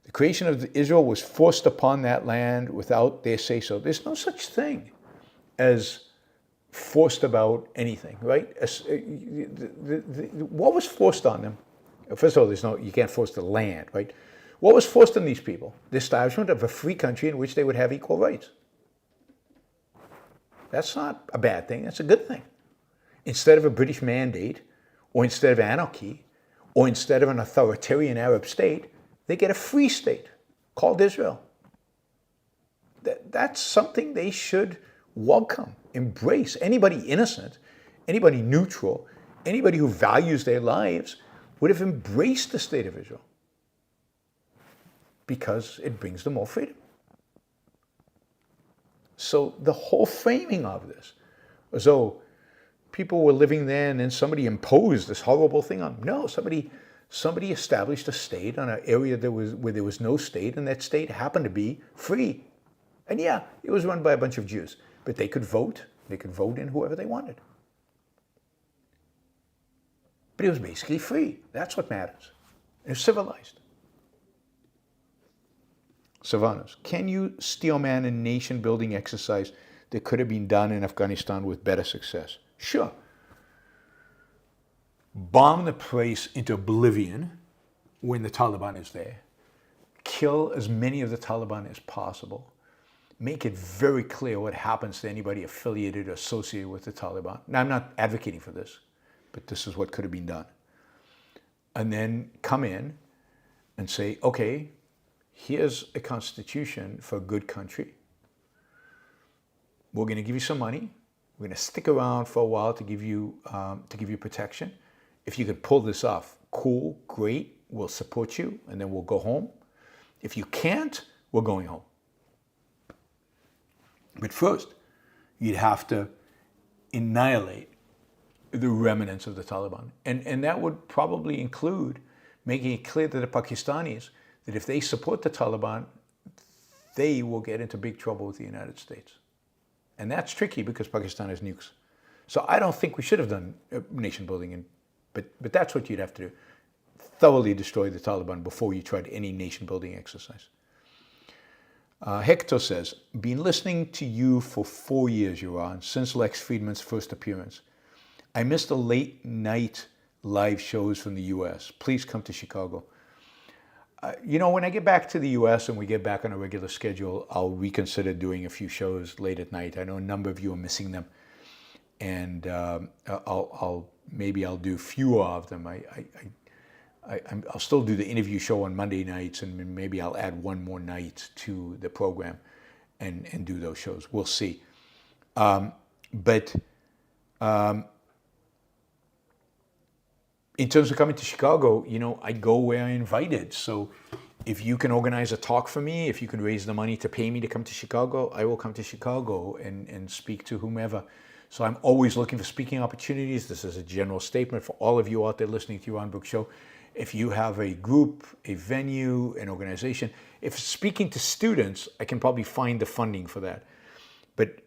The creation of Israel was forced upon that land without their say-so. There's no such thing. as forced about anything, right? What was forced on them? First of all, you can't force the land, right? What was forced on these people? The establishment of a free country in which they would have equal rights. That's not a bad thing, that's a good thing. Instead of a British mandate, or instead of anarchy, or instead of an authoritarian Arab state, they get a free state called Israel. That's something they should welcome, embrace. Anybody innocent, anybody neutral, anybody who values their lives would have embraced the state of Israel because it brings them more freedom. So the whole framing of this, as though people were living there and then somebody imposed this horrible thing on them. No, somebody established a state on an area where there was no state, and that state happened to be free. And yeah, it was run by a bunch of Jews, but they could vote. They could vote in whoever they wanted. But it was basically free. That's what matters. It was civilized. Sylvanos, can you steelman a nation-building exercise that could have been done in Afghanistan with better success? Sure. Bomb the place into oblivion when the Taliban is there. Kill as many of the Taliban as possible. Make it very clear what happens to anybody affiliated or associated with the Taliban. Now, I'm not advocating for this, but this is what could have been done. And then come in and say, okay, here's a constitution for a good country. We're going to give you some money. We're going to stick around for a while to give you protection. If you could pull this off, cool, great, we'll support you, and then we'll go home. If you can't, we're going home. But first, you'd have to annihilate the remnants of the Taliban. And that would probably include making it clear to the Pakistanis that if they support the Taliban, they will get into big trouble with the United States. And that's tricky because Pakistan has nukes. So I don't think we should have done nation building, but that's what you'd have to do. Thoroughly destroy the Taliban before you tried any nation building exercise. Hector says, been listening to you for 4 years, Yaron, since Lexs Fridmans' first appearance. I missed the late night live shows from the US. Please come to Chicago. When I get back to the US and we get back on a regular schedule, I'll reconsider doing a few shows late at night. I know a number of you are missing them, and maybe I'll do fewer of them. I'll still do the interview show on Monday nights, and maybe I'll add one more night to the program and do those shows. We'll see. In terms of coming to Chicago, I go where I'm invited. So if you can organize a talk for me, if you can raise the money to pay me to come to Chicago, I will come to Chicago and speak to whomever. So I'm always looking for speaking opportunities. This is a general statement for all of you out there listening to Yaron Brook Show. If you have a group, a venue, an organization, if speaking to students, I can probably find the funding for that. But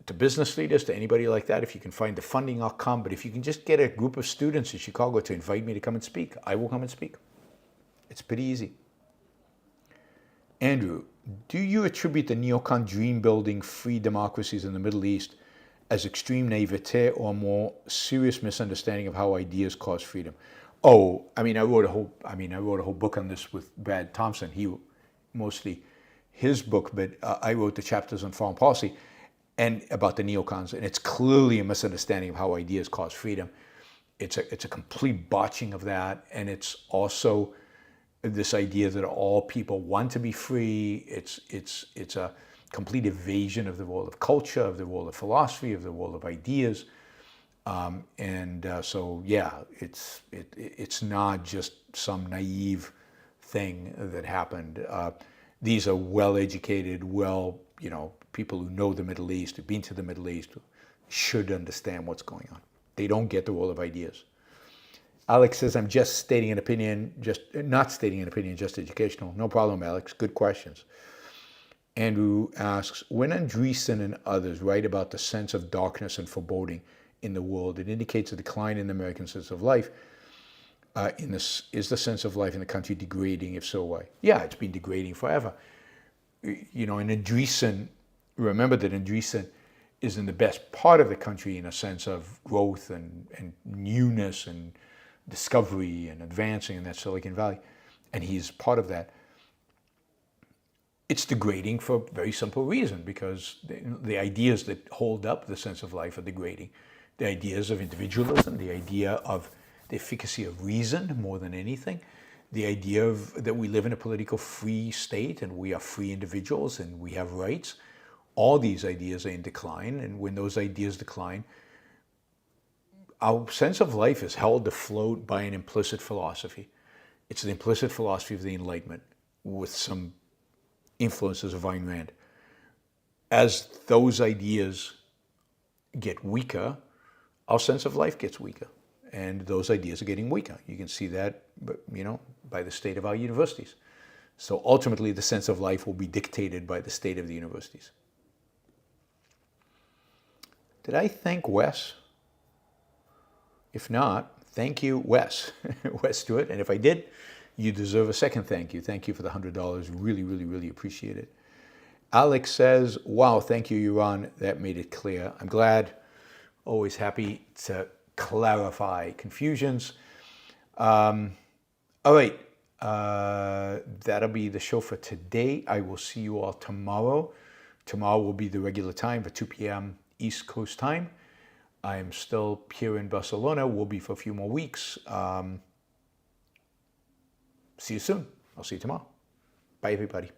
to business leaders, to anybody like that, if you can find the funding, I'll come. But if you can just get a group of students in Chicago to invite me to come and speak, I will come and speak. It's pretty easy. Andrew, do you attribute the Neocon dream-building free democracies in the Middle East as extreme naivete or a more serious misunderstanding of how ideas cause freedom? Oh, I wrote a whole book on this with Brad Thompson. Mostly his book, but I wrote the chapters on foreign policy and about the neocons, and it's clearly a misunderstanding of how ideas cause freedom. It's a complete botching of that, and it's also this idea that all people want to be free. It's a complete evasion of the role of culture, of the role of philosophy, of the role of ideas. So it's not just some naive thing that happened. These are well-educated, people who know the Middle East, who've been to the Middle East, should understand what's going on. They don't get the role of ideas. Alex says, I'm just stating an opinion, not stating an opinion, just educational. No problem, Alex. Good questions. Andrew asks, when Andreeson and others write about the sense of darkness and foreboding in the world, it indicates a decline in the American sense of life. Is the sense of life in the country degrading? If so, why? Yeah, it's been degrading forever. And Andreeson, remember that Andreeson is in the best part of the country in a sense of growth and newness and discovery and advancing in that Silicon Valley, and he's part of that, it's degrading for a very simple reason, because the ideas that hold up the sense of life are degrading. The ideas of individualism, the idea of the efficacy of reason more than anything, the idea that we live in a political free state and we are free individuals and we have rights. All these ideas are in decline, and when those ideas decline, our sense of life is held afloat by an implicit philosophy. It's the implicit philosophy of the Enlightenment with some influences of Ayn Rand. As those ideas get weaker, our sense of life gets weaker, and those ideas are getting weaker. You can see that, by the state of our universities. So ultimately, the sense of life will be dictated by the state of the universities. Did I thank Wes? If not, thank you, Wes. Wes Stewart. And if I did, you deserve a second thank you. Thank you for the $100. Really, really, really appreciate it. Alex says, wow, thank you, Yaron. That made it clear. I'm glad. Always happy to clarify confusions. All right. That'll be the show for today. I will see you all tomorrow. Tomorrow will be the regular time for 2 p.m. East Coast time. I am still here in Barcelona. We'll be for a few more weeks. See you soon. I'll see you tomorrow. Bye, everybody.